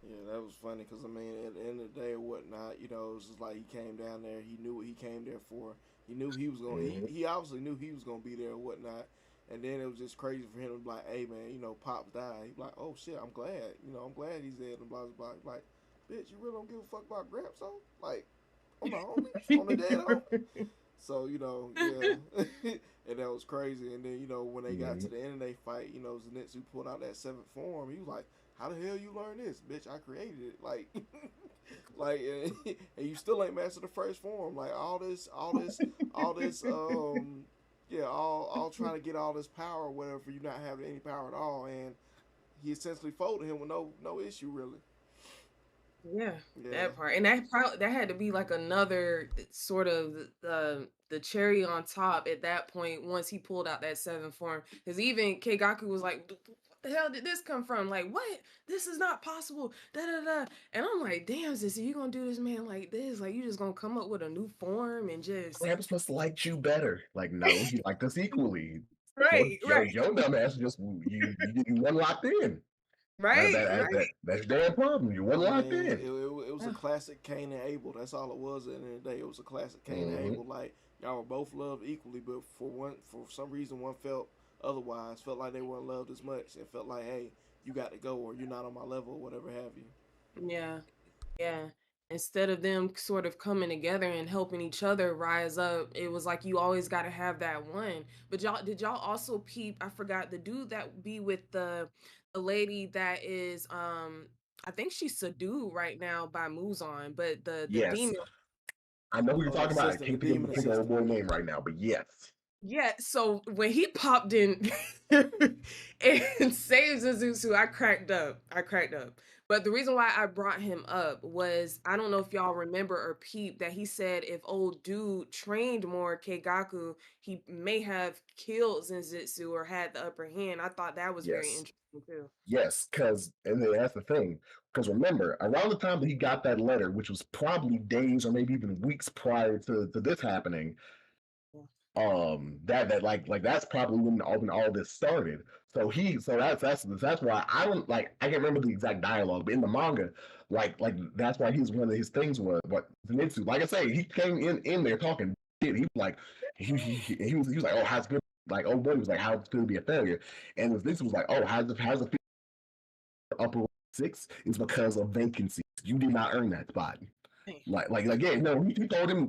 Yeah, that was funny because I mean, at the end of the day or whatnot, it was just like he came down there. He knew what he came there for. He knew he was going. Mm-hmm. He obviously knew he was going to be there or whatnot. And then it was just crazy for him to be like, "Hey man, Pop's died." He's like, "Oh shit, I'm glad. I'm glad he's dead." And blah blah blah. Like, bitch, you really don't give a fuck about Gramps, though? Like, on the homie, on the dead homie. So yeah, and that was crazy. And then when they got to the end of their fight, Zenitsu pulled out that 7th form. He was like, "How the hell you learn this, bitch? I created it." Like, and you still ain't mastered the 1st form. Like all this, all trying to get all this power or whatever for you not having any power at all. And he essentially folded him with no issue really. Yeah, that part. And that had to be like another sort of the cherry on top at that point once he pulled out that 7th form. Because even Keigaku was like, what the hell did this come from? Like, what? This is not possible. Da da da. And I'm like, damn, Sissy, you gonna do this man like this? Like, you just gonna come up with a new form and just Gramps must have liked you better. Like, no, he liked us equally. Right. Your dumbass just you weren't locked in. Right. That's your damn problem. You weren't locked in. It was a classic Cain and Abel. That's all it was at the end of the day. It was a classic Cain and Abel. Like, y'all were both loved equally, but for some reason one felt otherwise, felt like they weren't loved as much, and felt like, hey, you got to go or you're not on my level or whatever have you. Yeah. Instead of them sort of coming together and helping each other rise up, it was like you always got to have that one. But did y'all also peep? I forgot the dude that be with the lady that is I think she's subdued right now by Muzan, but the demon. I know who you're talking about. I can't think of the boy name right now, but yes. Yeah, so when he popped in and saved Zenjutsu, I cracked up. But the reason why I brought him up was, I don't know if y'all remember or peep that he said if old dude trained more Keigaku, he may have killed Zenjutsu or had the upper hand. I thought that was very interesting too. Yes, because that's the thing. Because remember, around the time that he got that letter, which was probably days or maybe even weeks prior to this happening, that's probably when all this started. So that's why I don't I can't remember the exact dialogue, but in the manga, that's why one of his things was what Zenitsu. Like I say, he came in there talking shit. He was like he was like, oh, how's good? Like, oh boy, he was like, how's it going to be a failure? And Zenitsu was like, oh, how's the upper 6 is because of vacancies. You did not earn that spot. Yeah, no, he told him,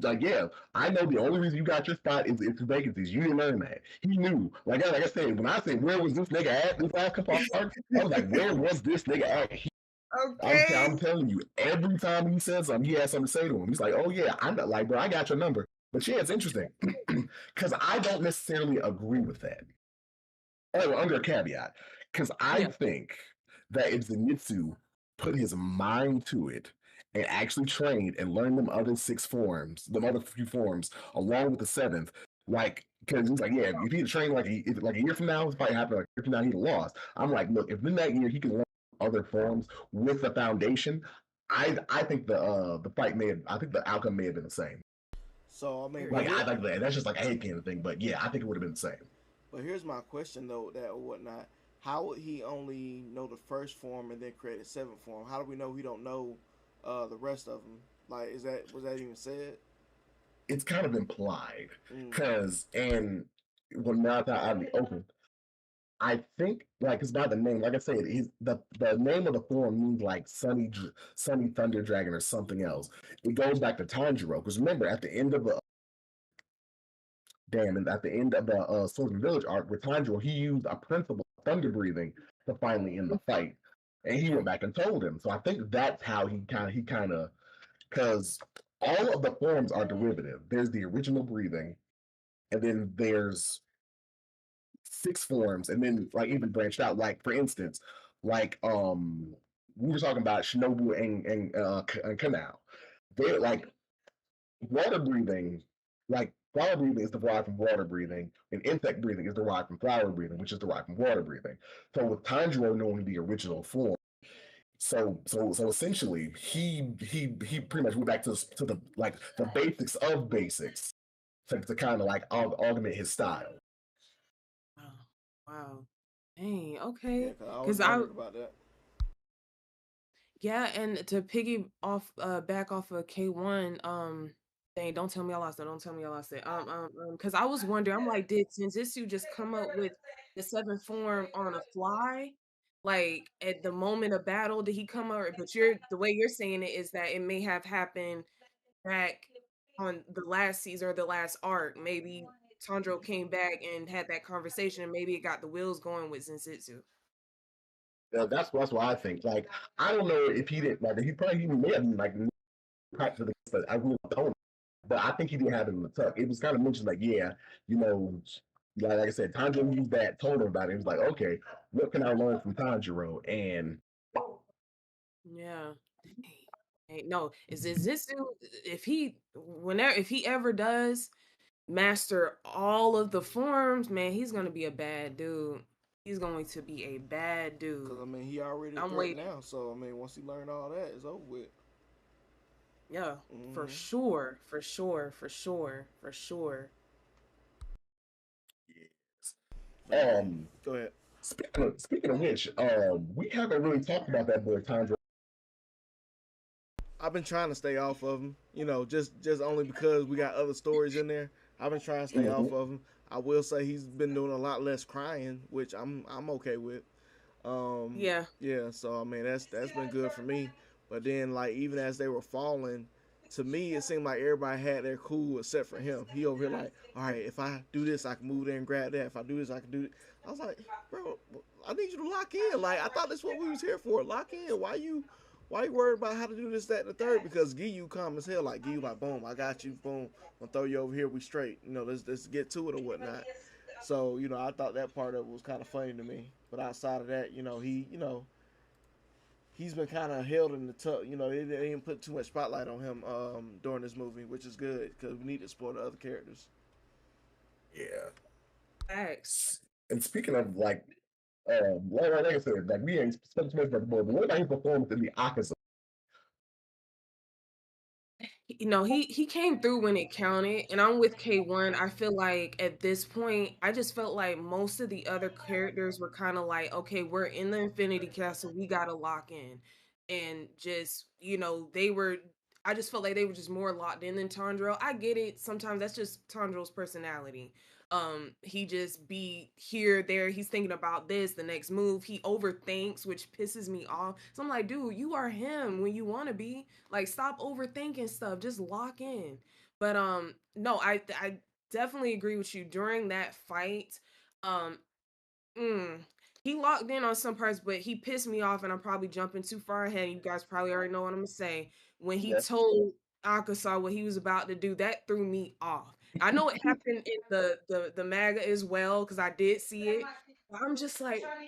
I know the only reason you got your spot is vacancies. You didn't earn that. He knew. Like I said, when I said, where was this nigga at this last couple of hours, I was like, where was this nigga at? I'm telling you, every time he said something, he had something to say to him. He's like, oh yeah, I'm not like, bro, I got your number. But yeah, it's interesting. Because I don't necessarily agree with that. Oh, under a caveat. Because I think that if Zenitsu put his mind to it, and actually trained and learned them other 6 forms, the other few forms, along with the 7th. Because he's like, yeah, if he had trained like a year from now, it might happen. Like a year from now, he'd have lost. I'm like, look, if in that year he can learn other forms with the foundation, I think the fight I think the outcome may have been the same. So I mean, Like I like that. That's just like a hate kind of thing. But yeah, I think it would have been the same. but here's my question though, that or whatnot. How would he only know the first form and then create a seventh form? How do we know he don't know the rest of them? Like, was that even said? It's kind of implied Mm. because and when now that out of the open, I think like it's by the name. Like I said, the name of the form means like sunny thunder dragon or something else. It goes back to Tanjiro because remember at the end of the and at the end of the Swordsman Village arc with Tanjiro, he used a principle of thunder breathing to finally end the fight, and he went back and told him. So I think that's how he kind of because all of the forms are derivative. There's the original breathing, and then there's six forms, and then like even branched out. Like for instance, like we were talking about Shinobu and Kanao. They're like water breathing, like flower breathing is derived from water breathing, and insect breathing is derived from flower breathing, which is derived from water breathing. So with Tanjiro knowing the original form, so essentially he pretty much went back to the like the basics of basics to kind of like augment his style. Wow. Wow. Dang, Yeah, okay. cause I was Because I wondering about that. Yeah, and to piggy off back off of K1, dang, don't tell me I lost it. Don't tell me I lost it. Because I was wondering, I'm like, did Senjutsu just come up with the seventh form on a fly? Like at the moment of battle, did he come up? But the way you're saying it is that it may have happened back on the last season or the last arc. Maybe Tandro came back and had that conversation, and maybe it got the wheels going with Senjutsu. That's what I think. Like I don't know if he didn't like he may have like practice, but I really don't. But I think he didn't have it in the tuck. It was kind of mentioned like, yeah, you know, like I said, Tanjiro used that, told him about it. He was like, okay, what can I learn from Tanjiro? And Yeah. Hey, no, is Zenitsu if he ever does master all of the forms, man, he's gonna be a bad dude. He's going to be a bad Cause dude. I mean, he already a I'm threat waiting. now. So I mean, once he learned all that, it's over with. Yeah, for Mm-hmm. sure, for sure, for sure, for sure. But yeah, go ahead. speaking of which, we haven't really talked about that boy Tanjiro. I've been trying to stay off of him. You know, just only because we got other stories in there. I've been trying to stay Mm-hmm. off of him. I will say he's been doing a lot less crying, which I'm okay with. Yeah. Yeah, so I mean that's been good for me. But then like even as they were falling, to me it seemed like everybody had their cool except for him. He over here like, all right, if I do this, I can move there and grab that. If I do this, I can do it. I was like, bro, I need you to lock in. Like I thought that's what we was here for. Lock in. Why you worried about how to do this, that, and the third? Because Giyu calm as hell. Like Giyu like, boom, I got you, boom. I'll throw you over here. We straight. You know, let's get to it or whatnot. So you know, I thought that part of it was kind of funny to me. But outside of that, he's been kind of held in the tuck. You know, they didn't put too much spotlight on him during this movie, which is good because we need to explore the other characters. Yeah. Facts. And speaking of like I said, like we ain't spent too much about the boy, but what about his performance in the Akaza? He came through when it counted, and I'm with K1. I feel like at this point, I just felt like most of the other characters were kind of like, okay, we're in the Infinity Castle, we gotta lock in, and just they were. I just felt like they were just more locked in than Tandro. I get it. Sometimes that's just Tandro's personality. He just be here, there. He's thinking about this, the next move. He overthinks, which pisses me off. So I'm like, dude, you are him when you want to be. Like, stop overthinking stuff. Just lock in. But no, I definitely agree with you. During that fight, um, mm, he locked in on some parts, but he pissed me off, and I'm probably jumping too far ahead. You guys probably already know what I'm gonna say. When he Yes. told Akasaw what he was about to do, that threw me off. I know it happened in the MAGA as well, because I did see it. But I'm just like, Why?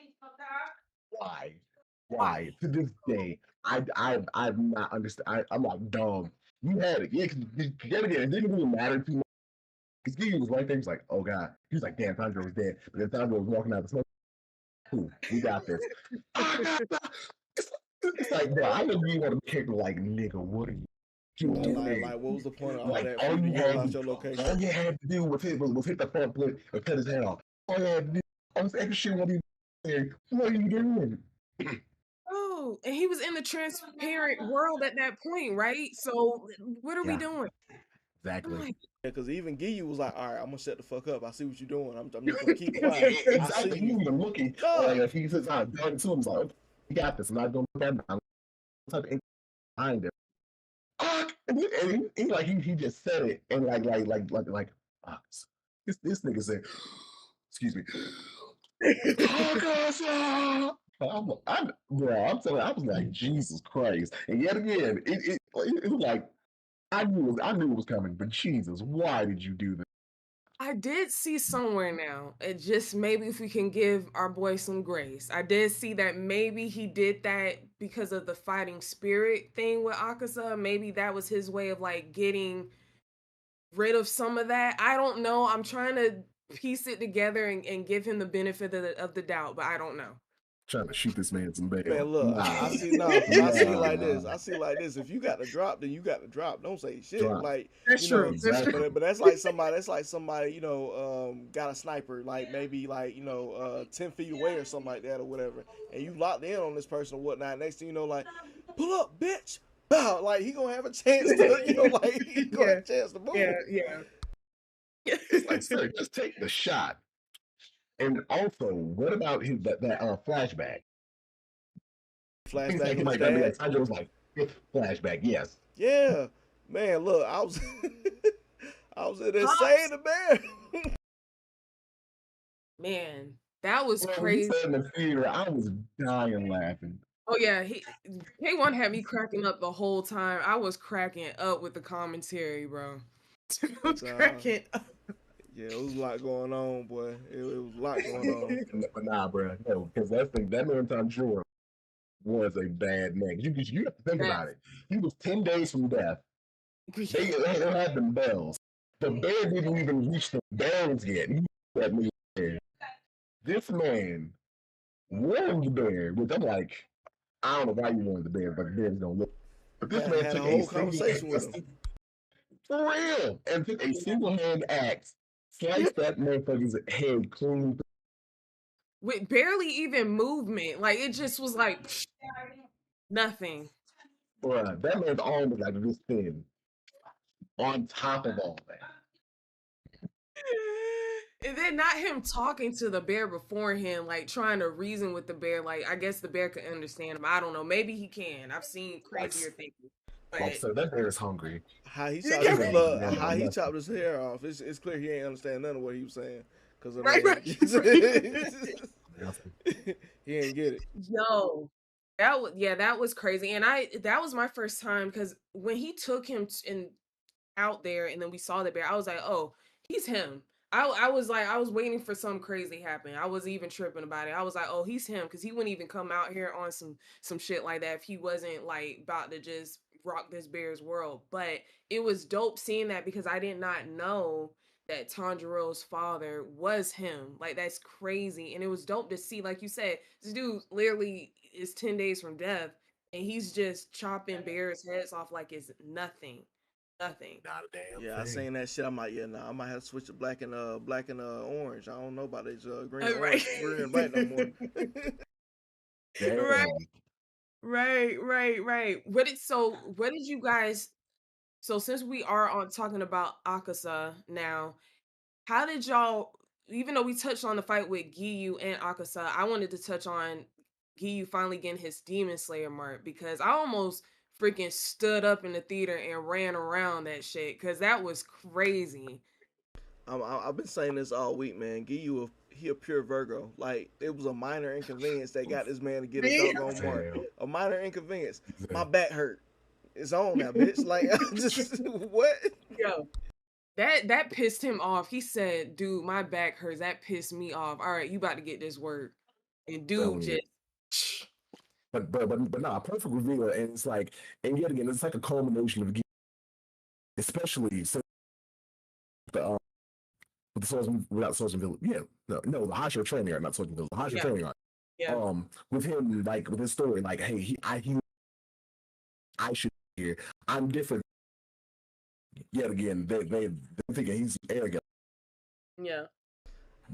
why? Why? To this day, I've not understand. I'm like, dog, you had it. Yeah, because again, it didn't really matter too much. Because he was right there. He's like, oh god. He was like, damn, Tanjiro was dead. But then Tanjiro was walking out the smoke. Cool, we got this. It's like, bro, I know you want to kick like, nigga, what are you doing? Like, what was the point of all Like, that for you to yell out your all location? you had to do was hit the front foot and cut his head off. All you had to do, all this extra shit won't be there. What are you doing? Oh, and he was in the transparent world at that point, right? So what are we Yeah, doing? I'm exactly. like, Yeah, because even Giyu was like, all right, I'm gonna shut the fuck up. I see what you're doing. I'm just gonna keep quiet. I see Exactly. He you. even looking. Like, if he says, "I'm done to him," he's like, "Okay, you got this. I'm not gonna look at him. I'm type of behind him." And he just said it and ah, this nigga said, excuse me. I'm telling you, I was like, Jesus Christ. And yet again, it was like, I knew it was coming, but Jesus, why did you do this? I did see somewhere now. It just maybe if we can give our boy some grace. I did see that maybe he did that because of the fighting spirit thing with Akaza. Maybe that was his way of like getting rid of some of that. I don't know. I'm trying to piece it together and give him the benefit of the doubt, but I don't know. Trying to shoot this man some bail. Man, look, I see because I see it like this. I see it like this. If you got to drop, then you got to drop. Don't say shit. Drop. Like That's you know, true. That's Exactly. true. but that's like somebody, got a sniper, like maybe like 10 feet away or something like that or whatever, and you locked in on this person or whatnot. Next thing you know, like, pull up, bitch. Bow. Like he gonna have a chance to, like he gonna have a chance to move. Yeah. It's like, sir, just take the shot. And also, what about that flashback? Things Flashback like his like that. dad. Sanjo was like, fifth flashback, yes. Yeah, man. Look, I was I was in there saying the bear. Man, that was When he crazy. said in the theater, I was dying laughing. Oh yeah, K1 had me cracking up the whole time. I was cracking up with the commentary, bro. I was cracking up. Yeah, it was a lot going on, boy. It was a lot going on. But nah, bro, no, because that man Tanjiro was a bad man. You have to think about it. He was 10 days from death. They had them bells. The bear didn't even reach the bells yet. He that bear. This man warned the bear, which I'm like, I don't know why you wanted the bear, but the bear's gonna look. But this man Had took a whole conversation with him. For real, and took a single hand axe, sliced that motherfucker's head clean. With barely even movement. Like it just was like nothing. Bruh, that man's arm was like this thin. On top of all that. And then not him talking to the bear beforehand, like trying to reason with the bear. Like I guess the bear could understand him. I don't know. Maybe he can. I've seen crazier things. Like, so that bear is hungry. How he chopped his hair off. It's clear he ain't understand none of what he was saying. Cause right. He ain't get it. Yo, that was crazy. And that was my first time because when he took him out there and then we saw the bear, I was like, oh, he's him. I was like, I was waiting for some crazy happen. I wasn't even tripping about it. I was like, oh, he's him because he wouldn't even come out here on some shit like that if he wasn't like about to just rock this bear's world. But it was dope seeing that because I did not know that Tanjiro's father was him. Like that's crazy. And it was dope to see, like you said, this dude literally is 10 days from death and he's just chopping bears' heads off like it's nothing. Nothing. Not a damn Yeah, thing. I seen that shit. I'm like, yeah, nah, I might have to switch to black and orange. I don't know about this green and Right. green and black no more. Right. What did you guys so since we are on talking about Akaza now, how did y'all even though we touched on the fight with Giyu and Akaza, I wanted to touch on Giyu finally getting his Demon Slayer mark because I almost freaking stood up in the theater and ran around that shit because that was crazy. I've been saying this all week, man. Giyu, he a pure Virgo. Like it was a minor inconvenience that got this man to get his doggone mark. A minor inconvenience. My back hurt. It's on now, bitch. Like just what? Yo, that pissed him off. He said, "Dude, my back hurts." That pissed me off. All right, you about to get this work, and dude just. But nah, perfect reveal, and it's like, and yet again, it's like a culmination of, especially since the with the Swordsman without Swordsman Village. Yeah, no, the Hashira training art, not Swordsman Village. The Hashira training art. Yeah. With him, like with his story, like, hey, I should be here. I'm different. Yet again, they're thinking he's arrogant, Yeah.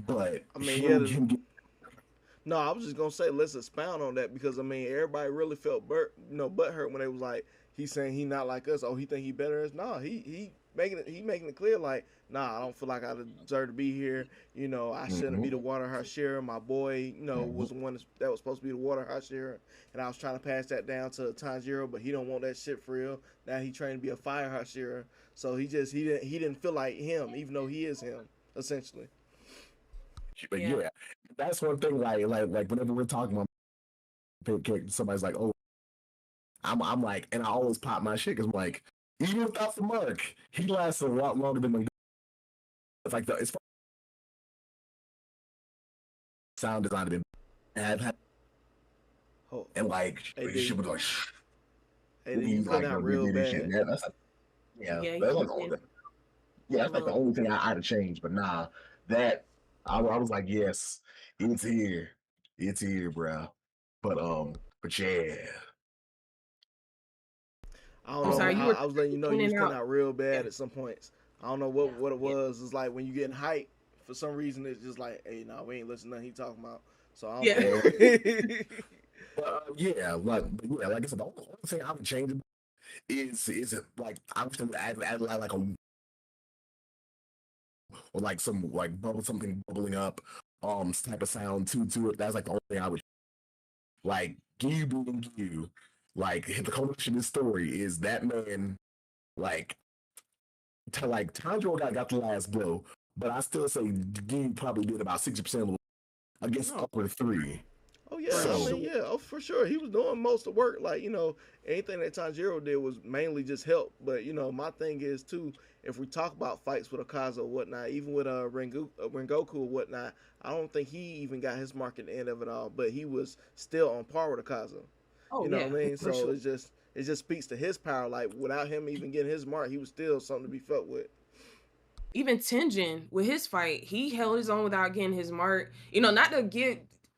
but I mean, yeah. him get, No, I was just gonna say let's expound on that because I mean everybody really felt butt hurt when they was like he's saying he not like us. Oh, he think he better than us. No, he making it clear like nah, I don't feel like I deserve to be here. You know, I shouldn't be the water Hashira. My boy, you know, was the one that was supposed to be the water Hashira, and I was trying to pass that down to Tanjiro, but he don't want that shit for real. Now he trying to be a fire Hashira, so he didn't feel like him, even though he is him essentially. but yeah, that's one thing. Like whenever we're talking about somebody's like, oh, I'm like, and I always pop my shit because I'm like, even without the mark, he lasts a lot longer than the. It's like it's sound design been bad, and like she was like, he's like out real bad. Shit, man. That's like, that's like that's like the only thing I'd have changed. But nah, that I was like, yes, it's here, bro. But yeah. I don't know. Sorry, I was letting you know you was coming out real bad at some points. I don't know what it was. It's like when you getting hyped for some reason. It's just like, hey, nah, we ain't listening to nothing he talking about. So I don't know. Like I said, the only thing I would change is like I would add like a or like some like something bubbling up type of sound to it. That's like the only thing I would like. Gyu being Gyu, like the culmination of this story is that man like Tanjiro got the last blow, but I still say Gyu probably did about 60% against upper 3. Oh yeah, I mean for sure. He was doing most of the work. Like, you know, anything that Tanjiro did was mainly just help. But, you know, my thing is too, if we talk about fights with Akaza or whatnot, even with Rengoku or whatnot, I don't think he even got his mark at the end of it all. But he was still on par with Akaza. You know what I mean? So sure. it just speaks to his power. Like without him even getting his mark, he was still something to be felt with. Even Tenjin with his fight, he held his own without getting his mark. You know, not to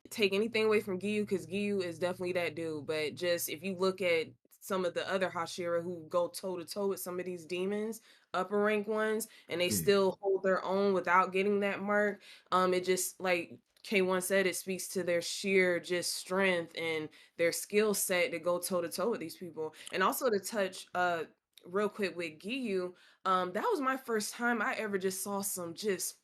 take anything away from Gyu, because Gyu is definitely that dude. But just if you look at some of the other Hashira who go toe to toe with some of these demons, upper rank ones, and they still hold their own without getting that mark, it just like K1 said, it speaks to their sheer just strength and their skill set to go toe to toe with these people. And also to touch real quick with Gyu, that was my first time I ever just saw some just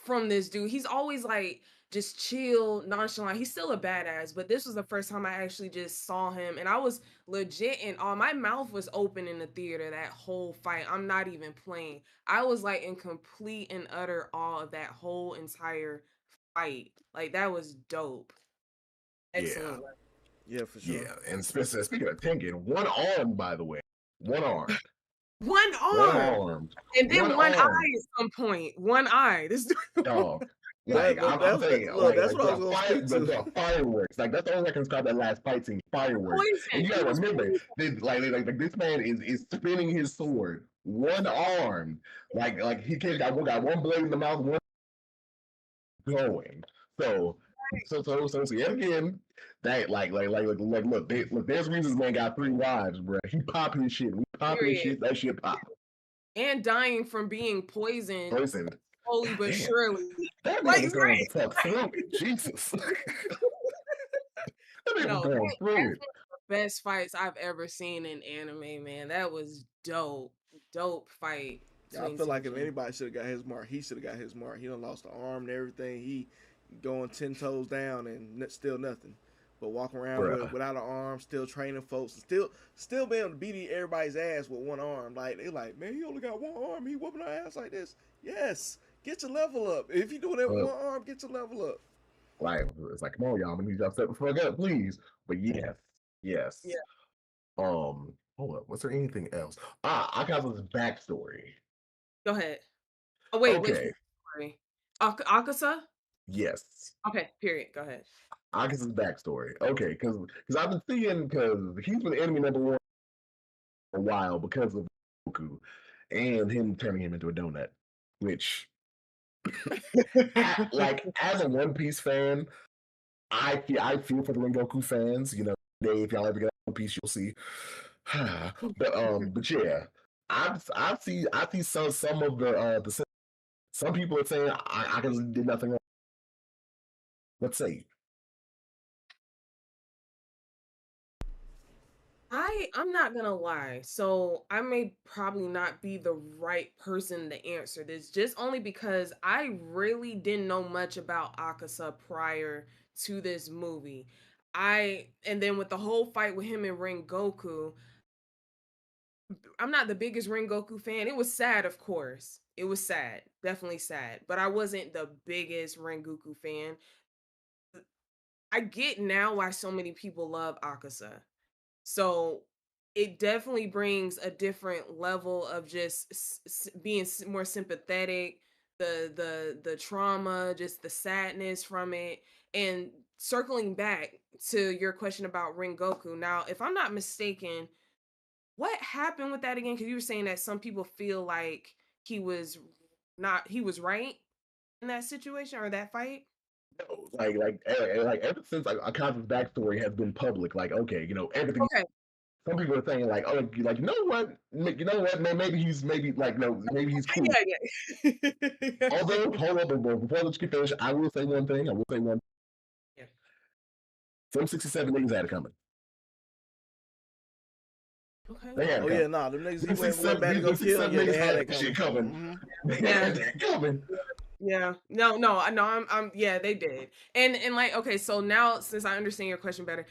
from this dude. He's always like just chill, nonchalant. He's still a badass, but this was the first time I actually just saw him, and I was legit and all my mouth was open in the theater that whole fight. I'm not even playing. I was like in complete and utter awe of that whole entire fight. Like that was dope. Excellent. Yeah, for sure. Yeah, and speaking of Tengen, one arm, by the way, one arm. One arm. And then one eye at some point. One eye. This dog. Like I'm saying, that's what I was going to speak to. Fireworks. Like that's the only way I can describe that last fight scene. Fireworks. Poison. And you gotta remember, this man is spinning his sword, one arm. Like he can't got one blade in the mouth, one going. So yet again, that look, there's reasons man got 3 wives, bro. He popping his shit. We popping his shit. That shit pop. And dying from being poisoned. Slowly but surely. That man is going to fuck through it. Jesus. That man is going through it. Best fights I've ever seen in anime, man. That was dope. Dope fight. Yeah, I feel like if anybody should have got his mark, he should have got his mark. He done lost the arm and everything. He going 10 toes down and still nothing. But walking around without an arm, still training folks, and still being able to beat everybody's ass with one arm. Like they like, man, he only got one arm. He whooping our ass like this. Yes, get your level up. If you doing that with one arm, get your level up. Like it's like, come on, y'all. We need y'all step the fuck up, please. But yes. Yeah. Hold up. Was there anything else? Akaza's backstory. Go ahead. Oh wait. Okay. Wait. Akasa. Yes. Okay. Period. Go ahead. Akasa's backstory. Okay, because I've been seeing because he's been enemy number 1 for a while because of Goku and him turning him into a donut, which like as a One Piece fan, I feel for the Rengoku fans. You know, if y'all ever get One Piece, you'll see. but yeah, I see some of the some people are saying I just did nothing wrong. Let's say I'm not gonna lie. So I may probably not be the right person to answer this, just only because I really didn't know much about Akasa prior to this movie. And then with the whole fight with him and Rengoku, I'm not the biggest Rengoku fan. It was sad, of course. It was sad, definitely sad. But I wasn't the biggest Rengoku fan. I get now why so many people love Akasa. So it definitely brings a different level of just being more sympathetic, the trauma, just the sadness from it. And circling back to your question about Rengoku. Now, if I'm not mistaken, what happened with that again? Because you were saying that some people feel like he was he was right in that situation or that fight. no, like ever since like Akaza's backstory has been public, like okay, everything. Okay. Some people are saying like, oh, like you know what, man, maybe like no, maybe he's cool. Yeah, yeah. Although, hold up, before I let you finish, I will say one thing. I will say one. Yeah. Some 67 niggas had it coming. Okay. They had it Oh coming. yeah, nah, them niggas he went back to go kill. Yeah, they had that shit coming. coming. Yeah. They had that coming. Yeah. No, I'm yeah, they did. And like, okay, so now since I understand your question better,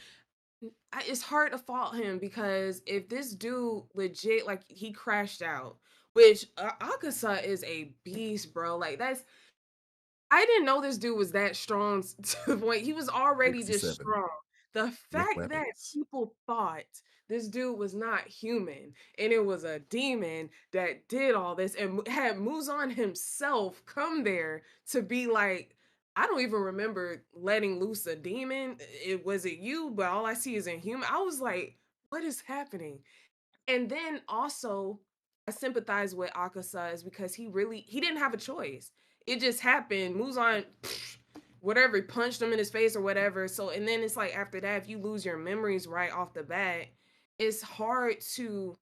it's hard to fault him because if this dude legit like he crashed out, which Akasa is a beast, bro. Like I didn't know this dude was that strong to the point he was already just 67. strong. The With fact that weapons. people thought this dude was not human and it was a demon that did all this and had Muzan himself come there to be like, I don't even remember letting loose a demon. It was it you, but all I see is a human. I was like, what is happening? And then also, I sympathize with Akasa is because he didn't have a choice. It just happened. Muzan, whatever, he punched him in his face or whatever. So, and then it's like after that, if you lose your memories right off the bat, it's hard to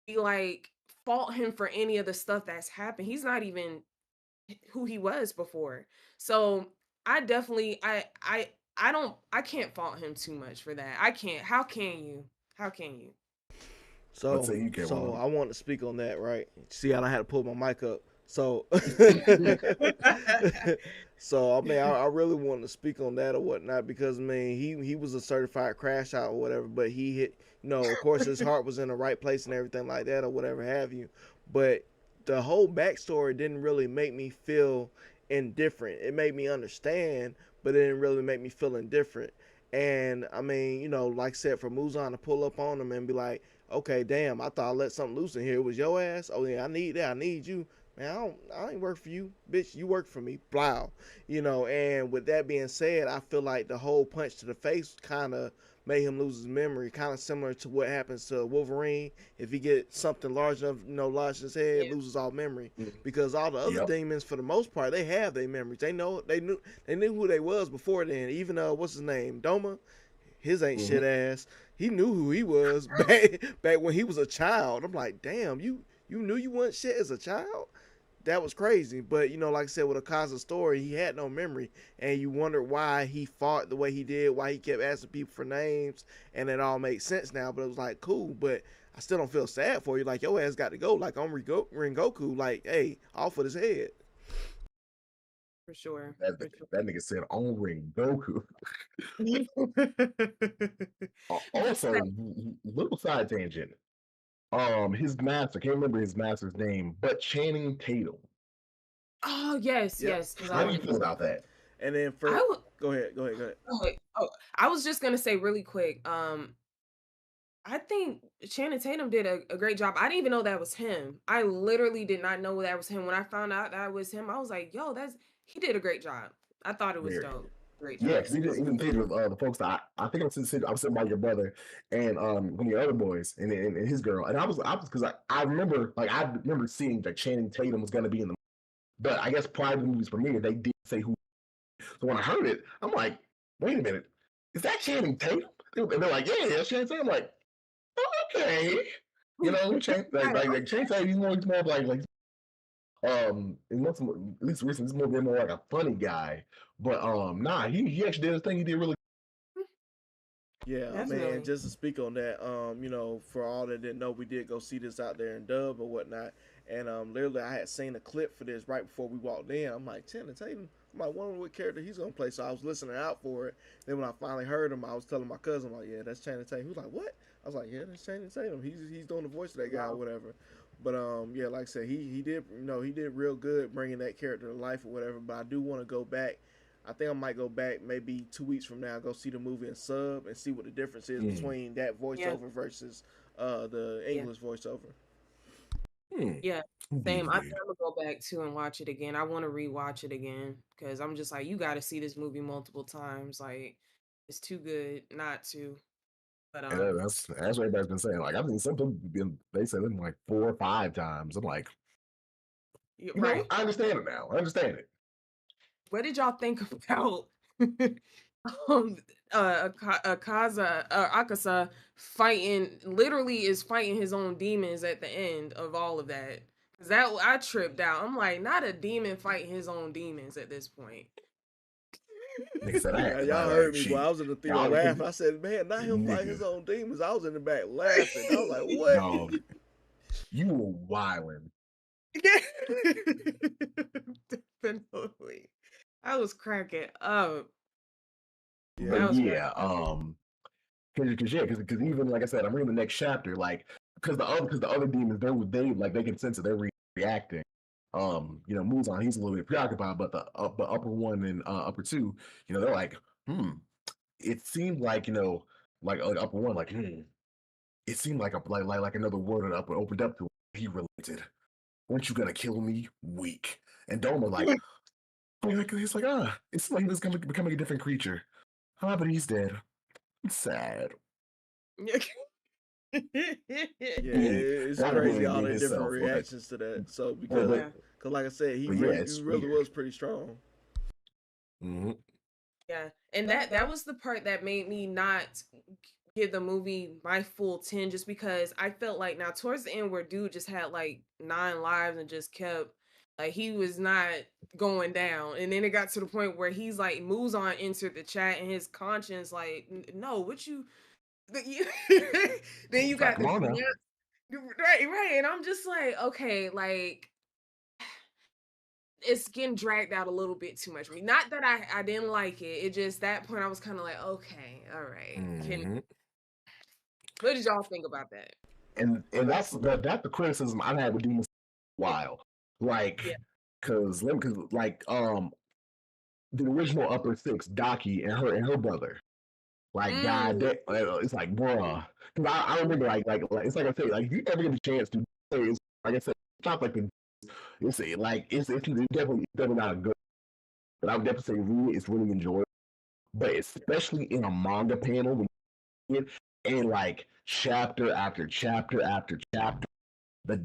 be like fault him for any of the stuff that's happened. He's not even who he was before. So I definitely I can't fault him too much for that. I can't. How can you? How can you? Let's So say you can so one. I want to speak on that, right? See, I don't have to pull my mic up. So so I mean I really want to speak on that or whatnot because I mean he was a certified crash out or whatever, but he hit of course his heart was in the right place and everything like that or whatever have you. But the whole backstory didn't really make me feel indifferent. It made me understand, but it didn't really make me feel indifferent. And I mean, like I said, for Muzan to pull up on him and be like, okay, damn, I thought I let something loose in here. It was your ass. Oh yeah, I need that. I need you. Man, I ain't work for you, bitch. You work for me. Blow. And with that being said, I feel like the whole punch to the face kind of made him lose his memory. Kind of similar to what happens to Wolverine if he gets something large enough, lodged in his head, Yeah. loses all memory. Because all the other demons, for the most part, they have their memories. They knew who they was before then. Even what's his name, Doma, his ain't shit ass. He knew who he was back when he was a child. I'm like, damn, you knew you weren't shit as a child. That was crazy. But like I said, with Akaza's story, he had no memory, and you wondered why he fought the way he did, why he kept asking people for names, and it all makes sense now. But it was like cool, but I still don't feel sad for you. Like your ass got to go. Like on Rengoku, like hey, off with his head. For sure. That nigga said on Rengoku. That's Also, little side tangent. His master, can't remember his master's name, but Channing Tatum. Oh yes, Yep. yes. How do you feel about that? And then for I would. go ahead. Oh, I was just gonna say really quick. I think Channing Tatum did a great job. I didn't even know that was him. I literally did not know that was him. When I found out that was him, I was like, "Yo, he did a great job." I thought it was Weird. dope. Great Yeah, job. because even theater with the folks that I think I was sitting by your brother and one of your other boys and his girl, and I was because I remember seeing that Channing Tatum was going to be in the, but I guess prior to the movie's premiere they did say who. So when I heard it, I'm like, wait a minute, is that Channing Tatum? And they're like, yeah, Channing Tatum. I'm like, okay, Channing like Channing Tatum, he's more like in most, at least recently, he's more like a funny guy. But nah, he actually did his thing. He did really. Yeah, Definitely. man. Just to speak on that, for all that didn't know, we did go see this out there in dub or whatnot, and literally I had seen a clip for this right before we walked in. I'm like, Channing Tatum. I'm like, wonder what character he's gonna play. So I was listening out for it. Then when I finally heard him, I was telling my cousin, like, yeah, that's Channing Tatum. He was like, what? I was like, yeah, that's Channing Tatum. He's doing the voice of that guy or whatever. But yeah, like I said, he did he did real good bringing that character to life or whatever. But I do want to go back. I think I might go back maybe 2 weeks from now, go see the movie in sub and see what the difference is between that voiceover versus the English voiceover. Yeah, same. I'm gonna go back too and watch it again. I want to rewatch it again because I'm just like, you got to see this movie multiple times. Like, it's too good not to. But That's what everybody's been saying. Like I've seen some people they said it like 4 or 5 times. I'm like, right. I understand it now. I understand it. What did y'all think about Akasa fighting his own demons at the end of all of that? Because that I tripped out. I'm like, not a demon fighting his own demons at this point. Y'all heard me, boy. I was in the theater laughing. I said, man, not him fighting his own demons. I was in the back laughing. I was like, what? No, you were wilding. Definitely. I was cracking up. Because even like I said, I'm reading the next chapter, like because the other demons they can sense it, they're reacting. Muzan, he's a little bit preoccupied, but the upper one and upper two, they're like, it seemed like like upper one, like it seemed like like another word opened up to him. He related. Weren't you gonna kill me? Weak. And Doma like he's like, it's like he was becoming a different creature. But he's dead. It's sad. It's crazy all the different reactions to that. So because like I said, he really was pretty strong. Mm-hmm. Yeah, and that was the part that made me not give the movie my full 10, just because I felt like now towards the end where dude just had like 9 lives and just kept like he was not going down, and then it got to the point where he's like moves on entered the chat and his conscience like, no, what you then you got the right, and I'm just like, okay, like it's getting dragged out a little bit too much for me. Not that I didn't like it. It just that point I was kind of like, okay, all right. What did y'all think about that? And that's the criticism I've had with Demon for a while. Like, because like the original Upper Six, Daki and her brother. Like God, it's like bruh. Because I remember like it's like I say, like if you ever get a chance to say, it's like I said, it's not like it's definitely not a good. But I would definitely say read it. It's really enjoyable. But especially in a manga panel, when you and like chapter after chapter after chapter, the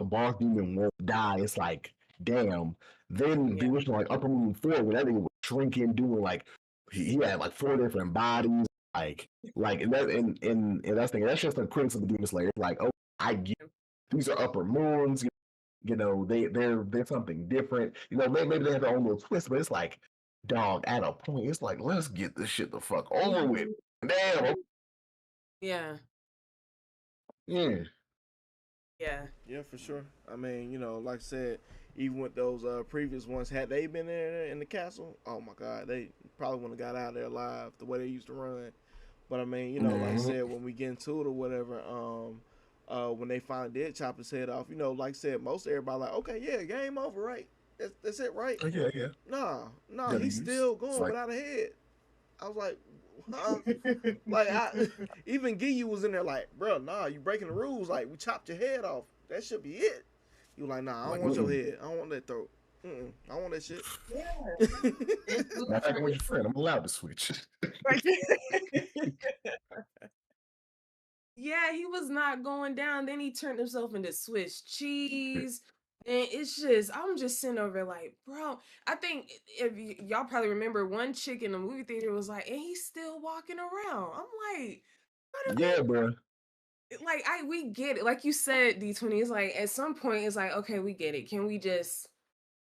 boss demon won't die. It's like damn. Then the original like Upper Moon 4, when that thing was shrinking, doing like he had like 4 different bodies, like and that's just a criticism of Demon Slayer. Like, oh, I get these are Upper Moons. They're something different. Maybe they have their own little twist, but it's like, dog, at a point, it's like, let's get this shit the fuck over with. Damn. Yeah. Yeah, for sure. I mean, like I said, even with those previous ones, had they been there in the castle, oh my god, they probably wouldn't have got out of there alive the way they used to run. But I mean, like I said, when we get into it or whatever, when they finally did chop his head off, like I said, most everybody like, okay, yeah, game over, right? That's it, right? Yeah. Nah, he's still going without a head. I was like, huh? Like, even Giyu was in there like, bro, nah, you breaking the rules. Like, we chopped your head off. That should be it. You like, nah, I don't want your head. I don't want that throat. I don't want that shit. I'm with your friend. I'm allowed to switch. Yeah, he was not going down. Then he turned himself into Swiss cheese. And it's just, I'm just sitting over like, bro. I think if y'all probably remember, one chick in the movie theater was like, and he's still walking around. I'm like, Yeah, bro. like we get it. Like you said, D20 is like at some point it's like, okay, we get it. Can we just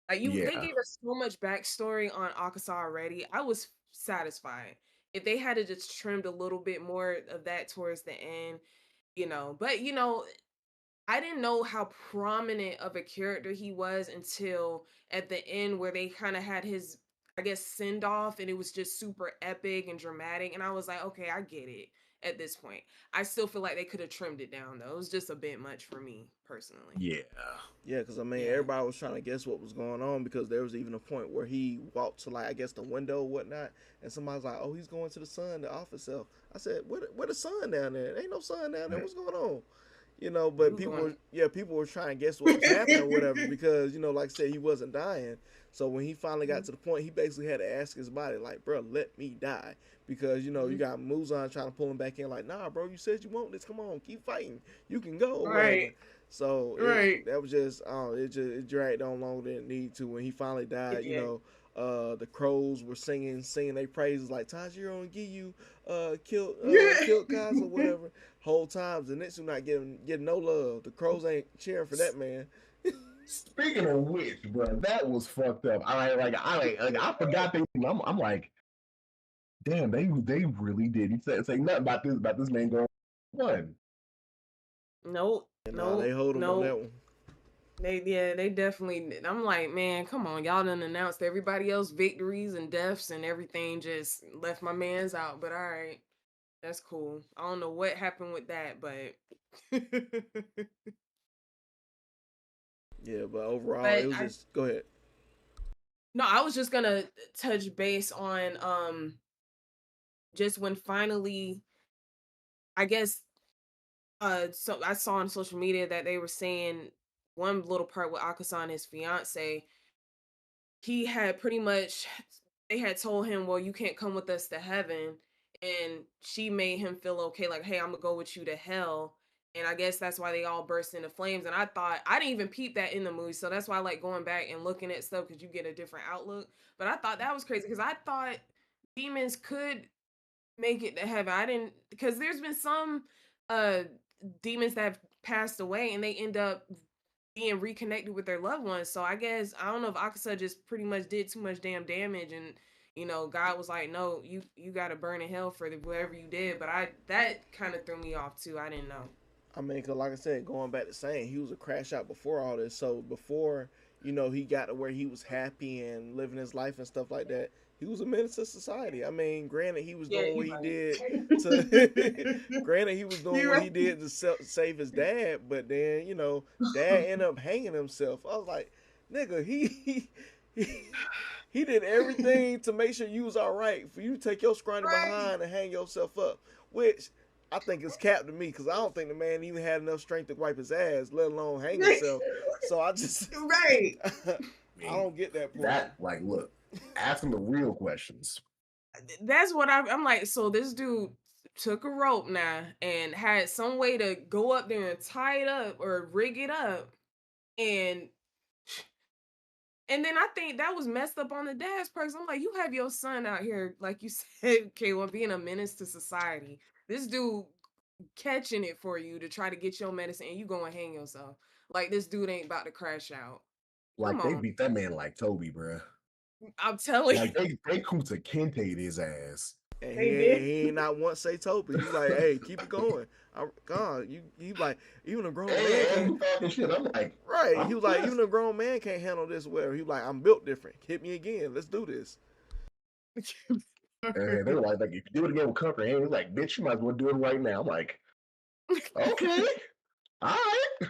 like they Yeah, gave us so much backstory on Akasa already. I was satisfied. If they had just trimmed a little bit more of that towards the end, but I didn't know how prominent of a character he was until at the end where they kind of had his, I guess, send off and it was just super epic and dramatic. And I was like, okay, I get it at this point. I still feel like they could have trimmed it down though. It was just a bit much for me personally. yeah, Yeah, because I mean, Yeah. everybody was trying to guess what was going on because there was even a point where he walked to like I guess the window or whatnot, and somebody's like, "Oh, he's going to the sun to off himself." I said, "Where the sun down there? There ain't no sun down there. What's going on?" He But was going people were trying to guess what was happening or whatever because like I said, he wasn't dying. So when he finally got to the point, he basically had to ask his body, like, "Bro, let me die," because you got Muzan trying to pull him back in, like, "Nah, bro, you said you want this. Come on, keep fighting. You can go or whatever." right. So Right. that was just, it dragged on longer than it needed to. When he finally died, Yeah. the crows were singing their praises like Tanjiro and Giyu Yeah. killed Kaz or whatever. Whole time Zenitsu not getting no love. The crows ain't cheering for that man. Speaking of which, bro, that was fucked up. I forgot they. I'm like, damn, they really did. He said say nothing about this man going one. Nope. And they Nope. hold him on that Nope. one. They definitely. I'm like, man, come on, y'all done announced everybody else victories and deaths and everything. Just left my man's out, but all right, that's cool. I don't know what happened with that, but Yeah, but overall, it but was I just go ahead. no, I was just gonna touch base on just when finally, I guess so I saw on social media that they were saying one little part with Akasan and his fiance. He had pretty much they had told him, well, you can't come with us to heaven, and she made him feel okay, like, hey, I'm gonna go with you to hell. And I guess that's why they all burst into flames. And I thought I didn't even peep that in the movie, so that's why I like going back and looking at stuff because you get a different outlook. But I thought that was crazy because I thought demons could make it to heaven. I didn't, because there's been some uh demons that have passed away and they end up being reconnected with their loved ones. So I guess I don't know if Akasa just pretty much did too much damn damage, and God was like, no, you got to burn in hell for whatever you did. But that kind of threw me off too. I didn't know. I mean, cause like I said, going back to saying he was a crash out before all this. So before he got to where he was happy and living his life and stuff like that, he was a menace to society. I mean, granted, he was Yeah, doing what you he right. did to. Granted, he was doing You what he right. did to save his dad, but then dad ended up hanging himself. I was like, nigga, he he did everything to make sure you was all right for you to take your scrawny Right. behind and hang yourself up, which I think it's capped to me because I don't think the man even had enough strength to wipe his ass, let alone hang himself. So I just Right. I don't get that point. that like, look, ask him the real questions. That's what I'm like. So this dude took a rope now and had some way to go up there and tie it up or rig it up, and then I think that was messed up on the dad's part. I'm like, you have your son out here, like you said, Kayla, being a menace to society. This dude catching it for you to try to get your medicine, and you go and hang yourself. Like this dude ain't about to crash out. Come Like they on, beat that man like Toby, bro. I'm telling you, Like they Kunta Kinte his ass. And they did. he ain't not once say Toby. He's like, hey, keep it going. God, you like even a grown man And can't. he talking shit. I'm like, Right. I'm He was like, pissed. even a grown man can't handle this well. He was like, I'm built different. Hit me again. Let's do this. And they were like, if you do it again with comfort, and he's like, bitch, you might as well do it right now. I'm like, okay, all right.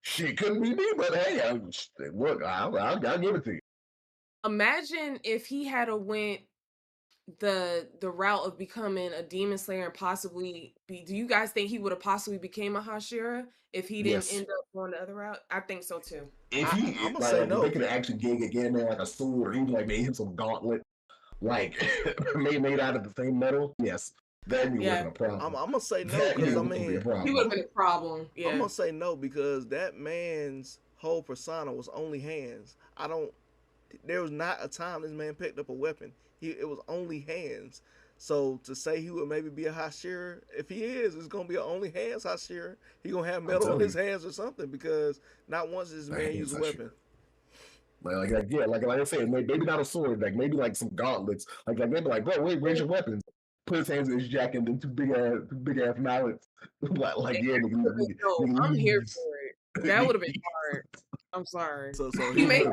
Shit couldn't be me, but hey, look, I'll give it to you. Imagine if he had a went the route of becoming a demon slayer and possibly be. Do you guys think he would have possibly became a Hashira if he didn't Yes. end up going the other route? I think so too. If I'm he gonna say if they no. could actually get man like a sword, he like made him some gauntlet, like made out of the same metal. Yes, that Yeah, wasn't a problem. I'm gonna say no That because I would be a mean he would problem. have been a problem. I'm Yeah, gonna say no because that man's whole persona was only hands. There was not a time this man picked up a weapon. It was only hands. So to say he would maybe be a Hashira, if he is, it's gonna be an only hands Hashira. He gonna have metal on his hands or something, because not once does this man use a weapon. Like I said, maybe not a sword, like maybe like some gauntlets. Like maybe like, bro, where's your weapons? Put his hands in his jacket and then two big ass mallets. I'm here for it. That would have been hard. I'm sorry. So he may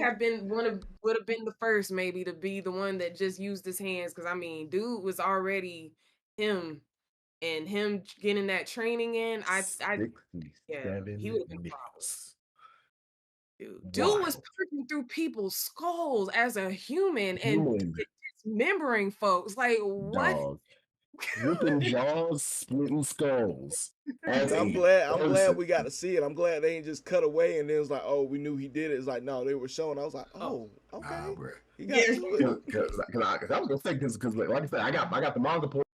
have been would have been the first maybe to be the one that just used his hands, because I mean, dude was already him, and him getting that training in. He would have been flawless. Dude was punching through people's skulls as a human and dismembering folks. Like, what? Dog. Ripping jaws, splitting skulls. I'm glad we got to see it. I'm glad they ain't just cut away and then it was like, oh, we knew he did it. It's like, no, they were showing. I was like, oh, okay. He got to it. Because I was gonna say, because like I said, I got the manga point,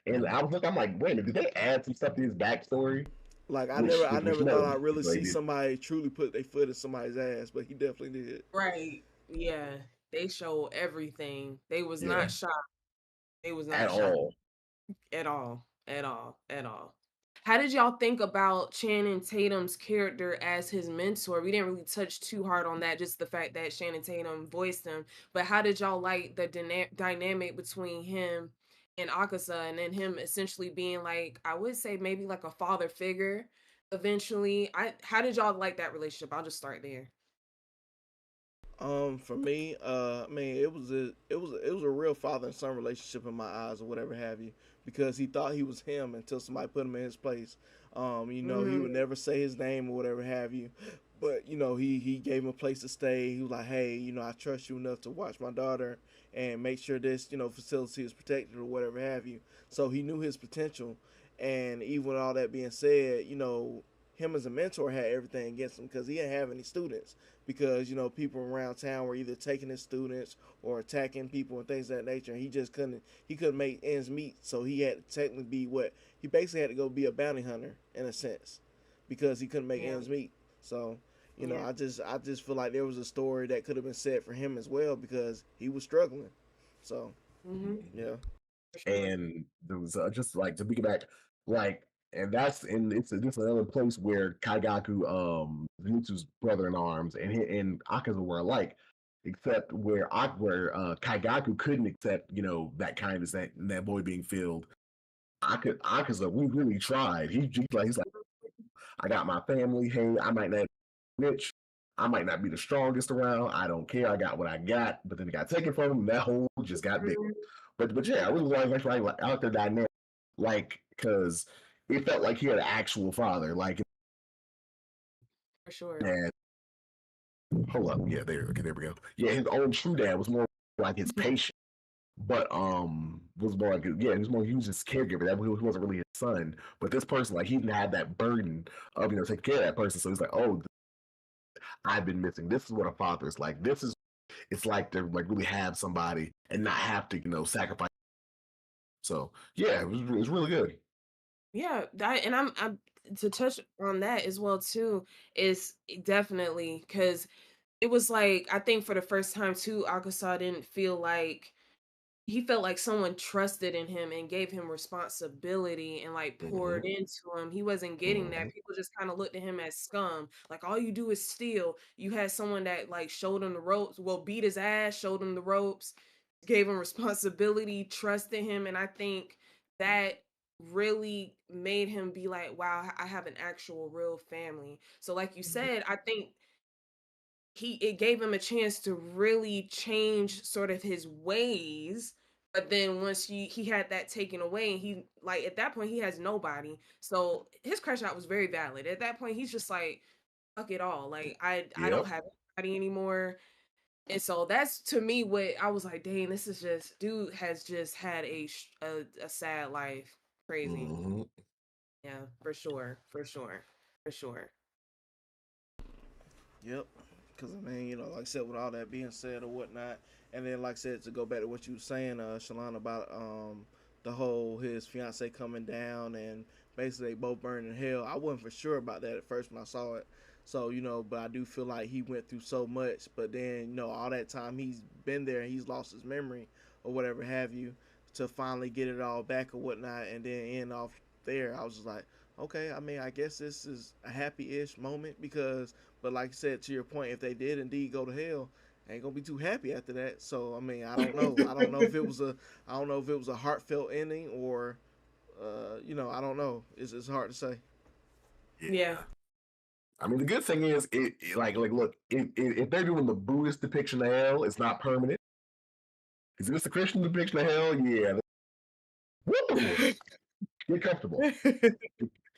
and I'm like, wait a minute, did they add some stuff to his backstory? Like I never thought I'd really see somebody truly put their foot in somebody's ass, but he definitely did. Right? Yeah, they showed everything. They was not shocked. They was not at shocked at all. How did y'all think about Channing Tatum's character as his mentor? We didn't really touch too hard on that, just the fact that Channing Tatum voiced him. But how did y'all like the dynamic between him and Akasa, and then him essentially being like, I would say maybe like a father figure eventually? How did y'all like that relationship? I'll just start there. For me, I mean, it was a real father and son relationship in my eyes, or whatever have you, because he thought he was him until somebody put him in his place. He would never say his name or whatever have you, but he gave him a place to stay. He was like, hey, I trust you enough to watch my daughter and make sure this facility is protected or whatever have you. So he knew his potential, and even with all that being said, him as a mentor had everything against him, because he didn't have any students, because people around town were either taking his students or attacking people and things of that nature, and he just couldn't make ends meet. So he had to technically he basically had to go be a bounty hunter in a sense, because he couldn't make ends meet. So I just feel like there was a story that could have been set for him as well, because he was struggling. So yeah. And there was just like to piggyback, like, and it's another place where Kaigaku, Zenitsu's brother in arms, and Akaza were alike, except where Kaigaku couldn't accept that kindness, that boy being filled. Akaza, we really tried. He's like, I got my family. Hey, I might not be rich. I might not be the strongest around. I don't care. I got what I got. But then it got taken from him. That hole just got big. But yeah, I really like out the dynamic, like, because it felt like he had an actual father, like. For sure. And hold up, yeah, there we go. Yeah, his own true dad was more like his patient, but was more like he was his caregiver. That he wasn't really his son. But this person, like, he didn't have that burden of taking care of that person. So he's like, oh, I've been missing. This is what a father is like. It's like to like really have somebody and not have to sacrifice. So yeah, it was really good. Yeah, and I'm to touch on that as well too, is definitely because it was like, I think for the first time too, Akasa didn't feel like, he felt like someone trusted in him and gave him responsibility and like poured into him. He wasn't getting that. People just kind of looked at him as scum. Like, all you do is steal. You had someone that like showed him the ropes, beat his ass, showed him the ropes, gave him responsibility, trusted him. And I think that really made him be like, wow, I have an actual real family. So like you said, I think it gave him a chance to really change sort of his ways. But then once he had that taken away, and he, like, at that point he has nobody, so his crash out was very valid. At that point he's just like, fuck it all, like, I don't have anybody anymore. And so that's, to me, what I was like, dang, this is just, dude has just had a sad life. Crazy. Yeah, for sure. Yep. Because, I mean, like I said, with all that being said or whatnot, and then, like I said, to go back to what you were saying, Shalon, about the whole his fiance coming down and basically they both burned in hell. I wasn't for sure about that at first when I saw it. So, but I do feel like he went through so much, but then, all that time he's been there and he's lost his memory or whatever have you to finally get it all back or whatnot and then end off there. I was just like, okay, I mean, I guess this is a happy-ish moment but like I said, to your point, if they did indeed go to hell, I ain't gonna be too happy after that. So I mean, I don't know. I don't know if it was a heartfelt ending or, I don't know. It's hard to say. Yeah. I mean, the good thing is, like, look, if they're doing the Buddhist depiction of hell, it's not permanent. If it's the Christian depiction of hell, yeah, get comfortable.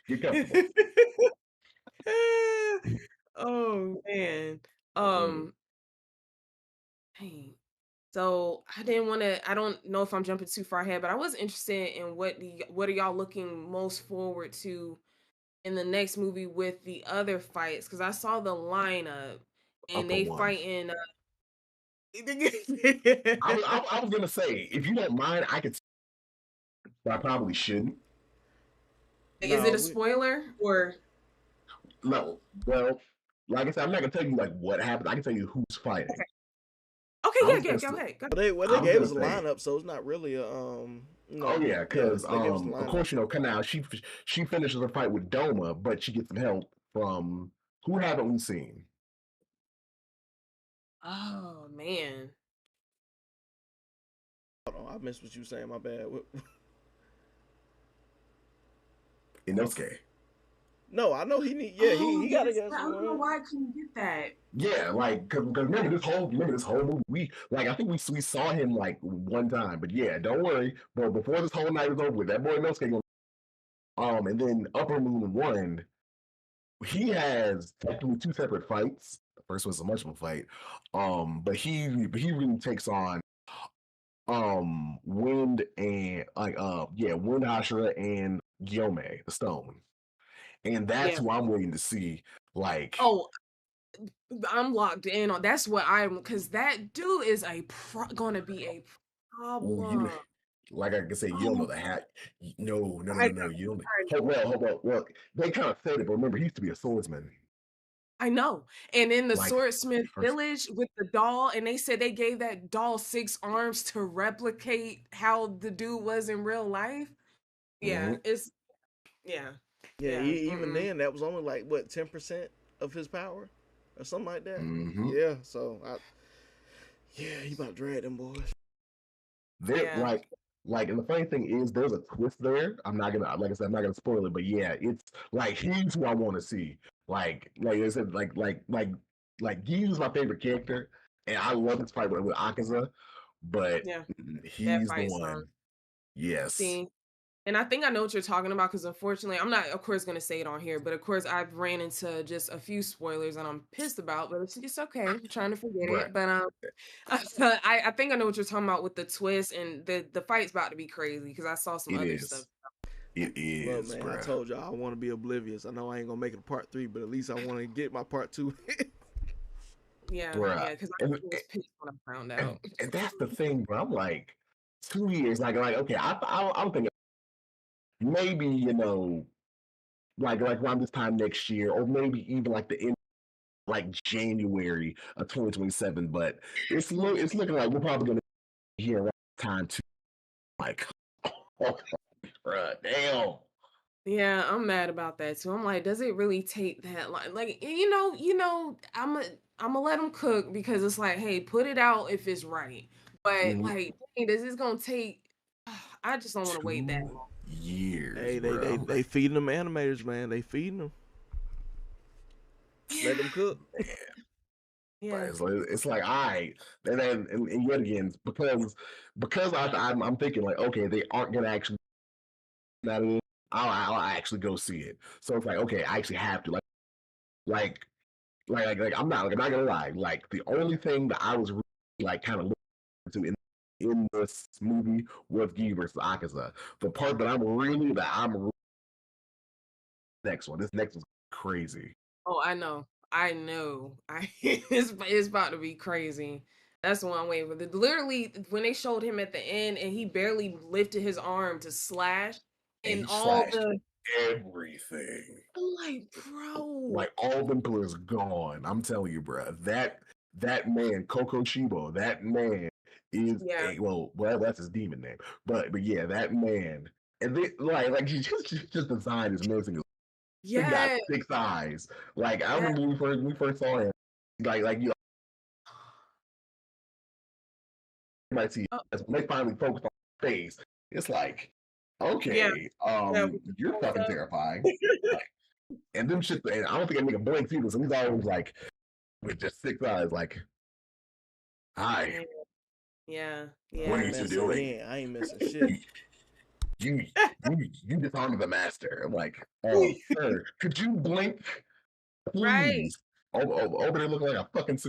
Get comfortable. Oh man. Dang. So I don't know if I'm jumping too far ahead, but I was interested in what are y'all looking most forward to in the next movie with the other fights? Because I saw the lineup and they fighting. I was gonna say, if you don't mind, I could. But I probably shouldn't. Is it a spoiler or? No. Well, like I said, I'm not gonna tell you like what happened. I can tell you who's fighting. Okay, yeah, go ahead. They gave us a lineup, so it's not really a oh yeah, because of course Kanao she finishes her fight with Doma, but she gets some help from who haven't we seen? Oh man. Hold on, I missed what you were saying. My bad. Inosuke. No, I know he need. Yeah, he got to get. I don't know why I couldn't get that. Yeah, like because remember this whole movie. I think we saw him like one time, but yeah, don't worry. But before this whole night is over with, that boy Inosuke and then Upper Moon 1, he has technically 2 separate fights. The first one's a much of a fight, but he really takes on Wind and Wind Hashira and Gyome the Stone. And that's who I'm waiting to see. Like, oh, I'm locked in on. That's what because that dude is gonna be a problem. Like I can say, you don't know the hat. No, you don't. Hold on. Well, they kind of said it, but remember, he used to be a swordsman. I know. And in the Swordsmith Village with the doll, and they said they gave that doll 6 arms to replicate how the dude was in real life. Yeah, it's even then, that was only like what 10% of his power, or something like that. Yeah, so he about to drag them boys. They're like, and the funny thing is, there's a twist there. I'm not gonna, like I said, I'm not gonna spoil it, but yeah, it's like he's who I want to see. Like I said, like Giyu's my favorite character, and I love his fight with Akaza, but he's the one. Yes. See, and I think I know what you're talking about because unfortunately, I'm not, of course, going to say it on here, but of course, I've ran into just a few spoilers and I'm pissed about, but it's okay. I'm trying to forget it. But I think I know what you're talking about with the twist and the fight's about to be crazy because I saw some other stuff. It is. Look, man, I told y'all I want to be oblivious. I know I ain't gonna make it a part 3, but at least I want to get my part 2. Yeah, because I was pissed when I found out. And that's the thing, bro. I'm like 2 years, like okay, I'm thinking maybe like around this time next year, or maybe even like the end, like January of 2027. But it's looking like we're probably gonna be here around time too. Like, bruh, damn. Yeah, I'm mad about that too. I'm like, does it really take that long? Like, I'm gonna let them cook because it's like, hey, put it out if it's right. But like, dang, this is gonna take. I just don't want to wait that long. Years. Hey, they feeding them animators, man. They feeding them. Let them cook. Yeah. It's like, all right, and then and yet again, because I'm thinking like, okay, they aren't gonna actually. I'll actually go see it. So it's like, okay, I actually have to like I'm not gonna lie. Like the only thing that I was really like kind of looking to in this movie was Giyu versus Akaza. The part that I'm really next one. This next one's crazy. Oh, I know. It's about to be crazy. That's the one I'm waiting for. Literally, when they showed him at the end and he barely lifted his arm to slash, and all everything. I'm like, bro. Like all them pillars gone. I'm telling you, bro. That man, Coco Shibo, that man is a well, that's his demon name. But yeah, that man. And they like just design is amazing. He got Yeah. 6 eyes. Like I Yeah. remember when we first saw him. Like you might see when they finally focused on his face. It's like, okay, Yeah. you're fucking terrifying. Like, and them shit. And I don't think I make a blank either. So he's always like with just 6 eyes. Like, hi, Yeah. what are I ain't you two messing. doing? I ain't missing shit. You dishonored the master. I'm like, sir, could you blink, Right. please? Over there looking like a fucking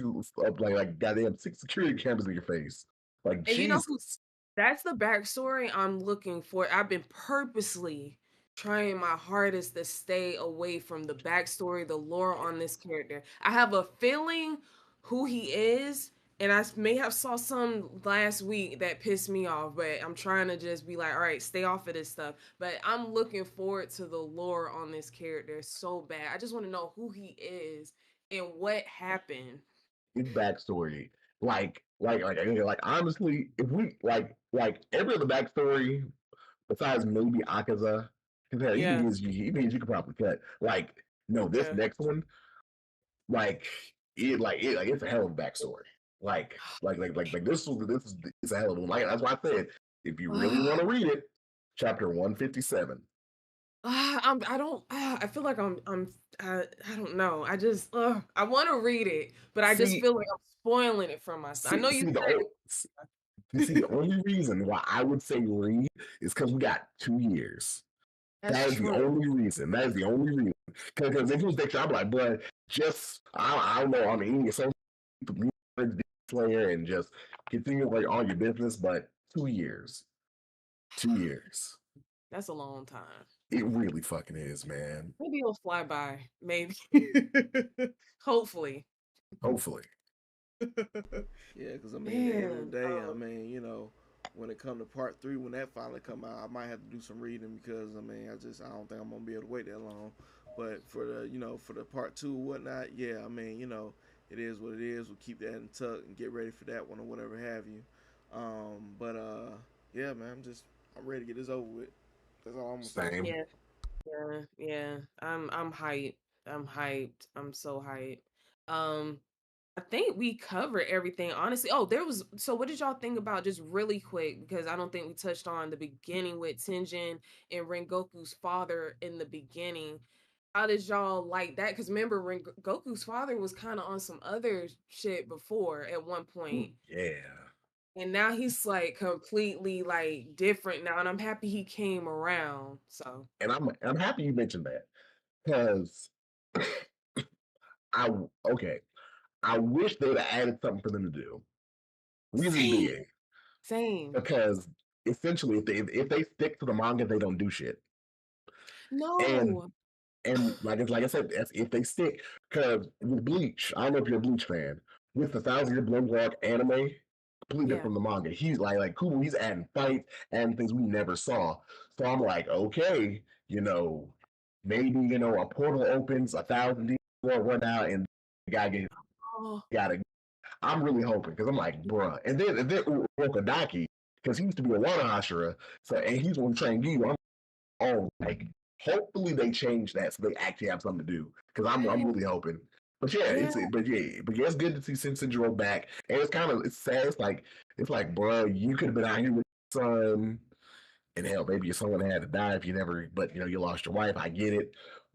like goddamn 6 security cameras in your face. Like And you know who? Jesus. That's the backstory I'm looking for. I've been purposely trying my hardest to stay away from the backstory, the lore on this character. I have a feeling who he is, and may have saw some last week that pissed me off, but I'm trying to just be like, all right, stay off of this stuff. But I'm looking forward to the lore on this character so bad. I just want to know who he is and what happened. His backstory, like honestly, if we like every other backstory besides maybe Akaza, because Yeah. he means you could probably cut. Like, no, this next one, like it's a hell of a backstory. Like this is a hell of a one. Like that's why I said, if you really want to read it, chapter 157. I feel like I don't know. I want to read it, but I just feel like I'm spoiling it for myself. I know you see, the only reason why I would say read is because we got 2 years. That is true. the only reason. That is the only reason. Because if it was next year, I'm like, bro, just I don't know. I mean, so player and just continue like all your business, but 2 years, 2 years. That's a long time. It really fucking is, man. Maybe it'll fly by. Maybe. Hopefully. Yeah, because I mean, at the end of the day, I mean, you know, when it come to part 3, when that finally come out, I might have to do some reading because I mean, I don't think I'm gonna be able to wait that long. But for the part 2 and whatnot, yeah, I mean, you know, it is what it is. We'll keep that in tuck and get ready for that one or whatever have you. But yeah, man, I'm ready to get this over with. That's all I'm saying. Yeah. I'm hyped. I'm so hyped. I think we covered everything, honestly. So what did y'all think about, just really quick, because I don't think we touched on the beginning with Tenjin and Rengoku's father in the beginning. How did y'all like that? Because remember, Rengoku's father was kind of on some other shit before at one point. Yeah. And now he's like completely like different now, and I'm happy he came around. So. And I'm happy you mentioned that because I wish they'd have added something for them to do. Reason being, because essentially, if they stick to the manga, they don't do shit. No. And like I said, if they stick, because with Bleach, I don't know if you're a Bleach fan, with the 1,000 Year Blood Walk anime, completely different from the manga. He's like Kubo, he's adding fights and things we never saw. So I'm like, okay, you know, maybe a portal opens, 1,000 years run out, and the guy gotta. I'm really hoping because I'm like, bruh. And then Urokodaki, because he used to be a Wano Hashira, so and he's one trained you. I'm like, hopefully they change that so they actually have something to do. Because I'm really hoping. But yeah, it's good to see Shinjiro back. And it's sad. It's like, bro, you could have been out here with your son, and hell, maybe your son had to die if you never. But you lost your wife. I get it.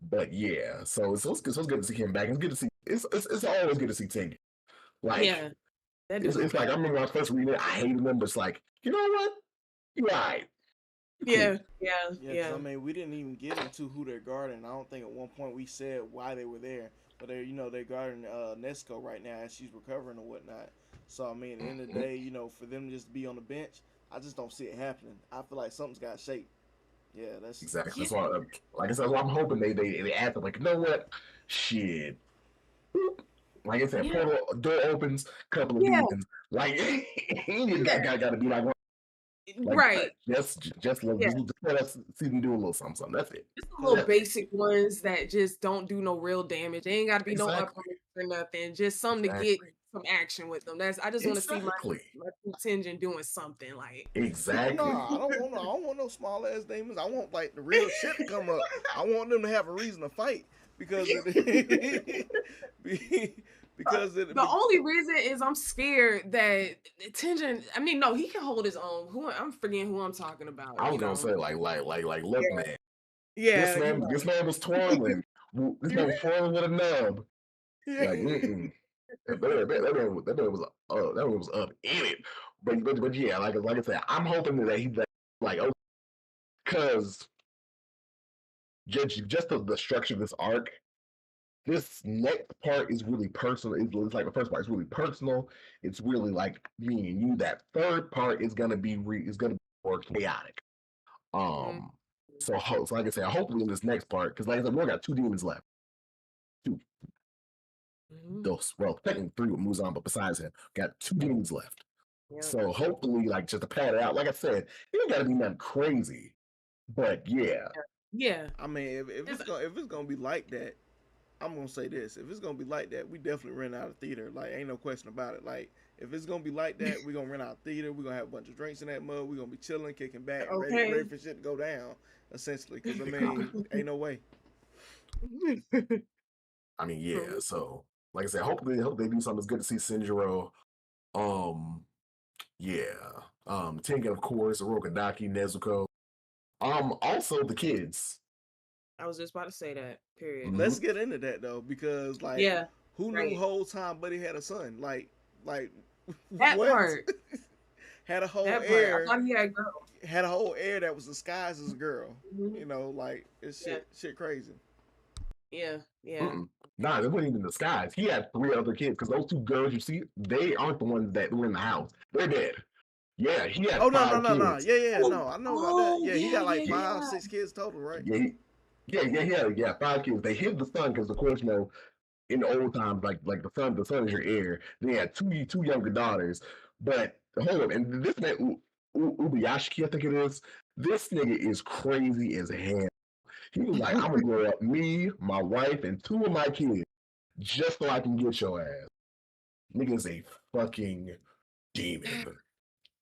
But yeah, so it's good to see him back. It's good to see. It's always good to see Tengen. Like, it's like I remember when I was first reading it, I hated them, but it's like, you know what? You're right. Yeah. I mean, we didn't even get into who they're guarding. I don't think at one point we said why they were there, but they're guarding Nesco right now as she's recovering or whatnot. So I mean, at the end of the day, for them to just be on the bench, I just don't see it happening. I feel like something's got shape. Yeah, that's exactly. That's why, like I said, I'm hoping they add them. Like, you know what? Shit. Like I said, portal door opens, couple of demons. Like, he got to be like one. Like, right. just let us see them do a little something. That's it. Just the little basic ones that just don't do no real damage. They ain't got to be no upper or nothing. Just something to get some action with them. I just want to see my contingent doing something like. Exactly. Nah, I don't want no small ass demons. I want like the real shit to come up. I want them to have a reason to fight because the only reason is I'm scared that Tenjin. I mean, no, he can hold his own. I'm forgetting who I'm talking about. I was gonna say like, look, yeah. man. Yeah, this man was twirling. This man was twirling with a nub. Yeah. Like, that man was up in it. But yeah, like I said, I'm hoping that he's like, oh, because just the structure of this arc. This next part is really personal. It's like the first part is really personal. It's really like me and you. That third part is gonna be more chaotic. So like I said, hopefully in this next part, because like I said, we only got 2 demons left. 2. Those, well, technically 3 with Muzan, but besides him, got 2 demons left. Yep. So hopefully, like just to pad it out, like I said, it ain't gotta be nothing crazy. But yeah. Yeah. I mean, if it's gonna be like that, I'm gonna say this: if it's gonna be like that, we definitely rent out a theater. Like, ain't no question about it. Like, if it's gonna be like that, we gonna rent out a theater. We gonna have a bunch of drinks in that mug. We gonna be chilling, kicking back, ready for shit to go down. Essentially, because I mean, ain't no way. I mean, yeah. So, like I said, hope they do something. It's good to see Shinjiro. Yeah. Tengen, of course, Rokadaki, Nezuko. Also the kids. I was just about to say that. Period. Let's get into that though, because like, who knew the whole time Buddy had a son? Like that what? Part had a whole heir. I thought he had a girl. Had a whole heir that was disguised as a girl. You know, like it's shit crazy. Yeah. Nah, they weren't even disguised. He had 3 other kids because those 2 girls you see, they aren't the ones that were in the house. They're dead. Yeah, he had 5 kids. No. Yeah, no, I know about that. Yeah, he got like 5, 6 kids total, right? Yeah, 5 kids. They hid the son because, of course, you know, in the old times, like the son is your heir. They had 2 younger daughters. But hold up, and this man Ubuyashiki, I think it is. This nigga is crazy as hell. He was like, I'm gonna grow up me, my wife, and 2 of my kids just so I can get your ass. Nigga's a fucking demon.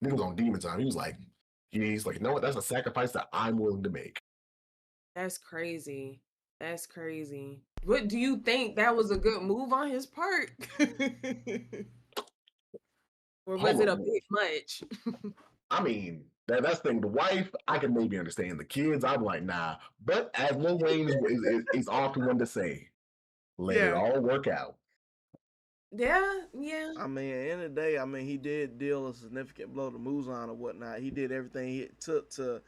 Nigga's on demon time. He's like, you know what? That's a sacrifice that I'm willing to make. That's crazy. What do you think? That was a good move on his part? Or was it a bit much? I mean, that's the thing. The wife, I can maybe understand. The kids, I'm like, nah. But as Lil Wayne is often one to say, let it all work out. Yeah. I mean, at the end of the day, I mean, he did deal a significant blow to Muzan or whatnot. He did everything he took to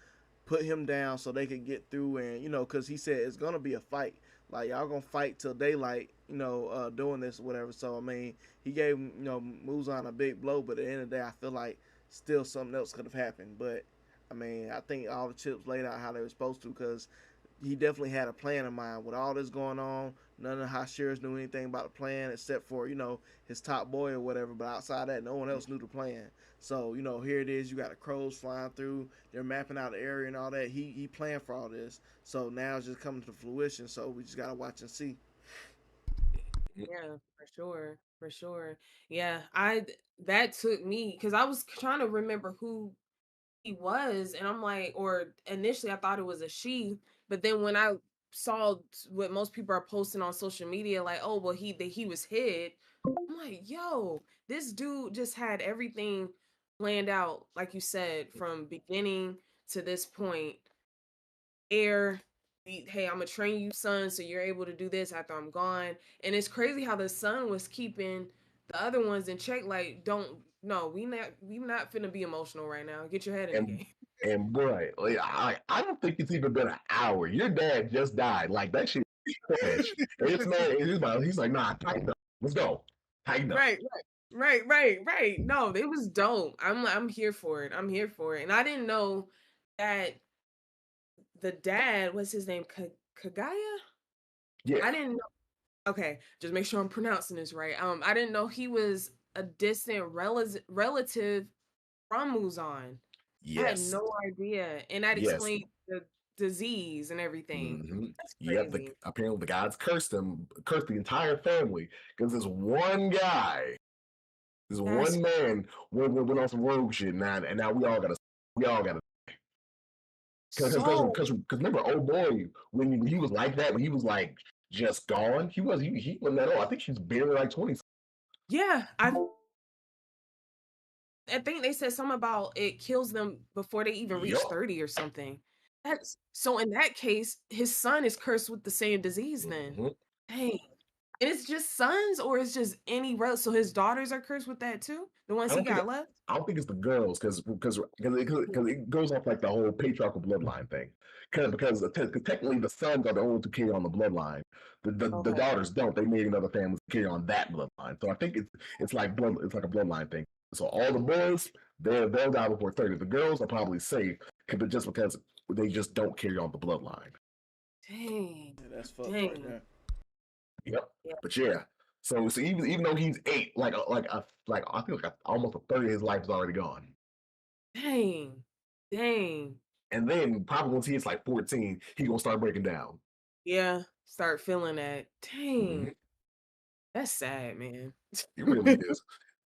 put him down so they could get through, and you know, because he said it's gonna be a fight. Like, y'all gonna fight till daylight, you know, doing this or whatever. So I mean, he gave, you know, Muzan a big blow, but at the end of the day, I feel like still something else could have happened. But I mean, I think all the chips laid out how they were supposed to, because he definitely had a plan in mind. With all this going on, none of the Hashiras knew anything about the plan except for, you know, his top boy or whatever. But outside that, no one else knew the plan. So, you know, here it is. You got the crows flying through. They're mapping out the area and all that. He planned for all this. So now it's just coming to fruition. So we just got to watch and see. Yeah, for sure. Yeah, that took me, because I was trying to remember who he was, and I'm like, or initially I thought it was a she, but then when I saw what most people are posting on social media, like, oh well, he was hid. I'm like, yo, this dude just had everything planned out, like you said, from beginning to this point. Hey, I'm gonna train you, son, so you're able to do this after I'm gone. And it's crazy how the son was keeping the other ones in check. Like, we not finna be emotional right now. Get your head in the game. And boy, like, I don't think it's even been an hour. Your dad just died. Like, that shit. This man, he's like, nah, tighten up. Let's go. Tighten up. Right. No, it was dope. I'm here for it. And I didn't know that the dad, what's his name? Kagaya? Yeah. I didn't know. Okay, just make sure I'm pronouncing this right. I didn't know he was a distant relative from Muzan. I had Yes. no idea, and that Yes. explained the disease and everything. Hmm. That's Yep. crazy. Apparently the gods cursed him, cursed the entire family because this one guy, this That's one man went on some rogue shit, and now we all gotta so because remember, old boy, when he was like that, when he was like just gone, he wasn't that old. I think he's barely like 20. yeah. I think they said something about it kills them before they even reach Yup. 30 or something. That's so in that case, his son is cursed with the same disease then. Hmm. Dang. And it's just sons or it's just any so his daughters are cursed with that too? The ones I he don't think got left? I don't think it's the girls because it goes off like the whole patriarchal bloodline thing. Because technically the sons are the only to carry on the bloodline. The Okay. daughters don't. They marry another family to carry on that bloodline. So I think it's like it's like a bloodline thing. So all the boys they'll die before 30. The girls are probably safe because they just don't carry on the bloodline. Dang. Yeah, that's fucked right Dang. there. Yep. Yeah. But yeah. So even though he's 8, like I feel like almost a third of his life is already gone. Dang. Dang. And then probably once he hits like 14, he gonna start breaking down. Yeah. Start feeling that. Mm-hmm. Dang. That's sad, man. He really is.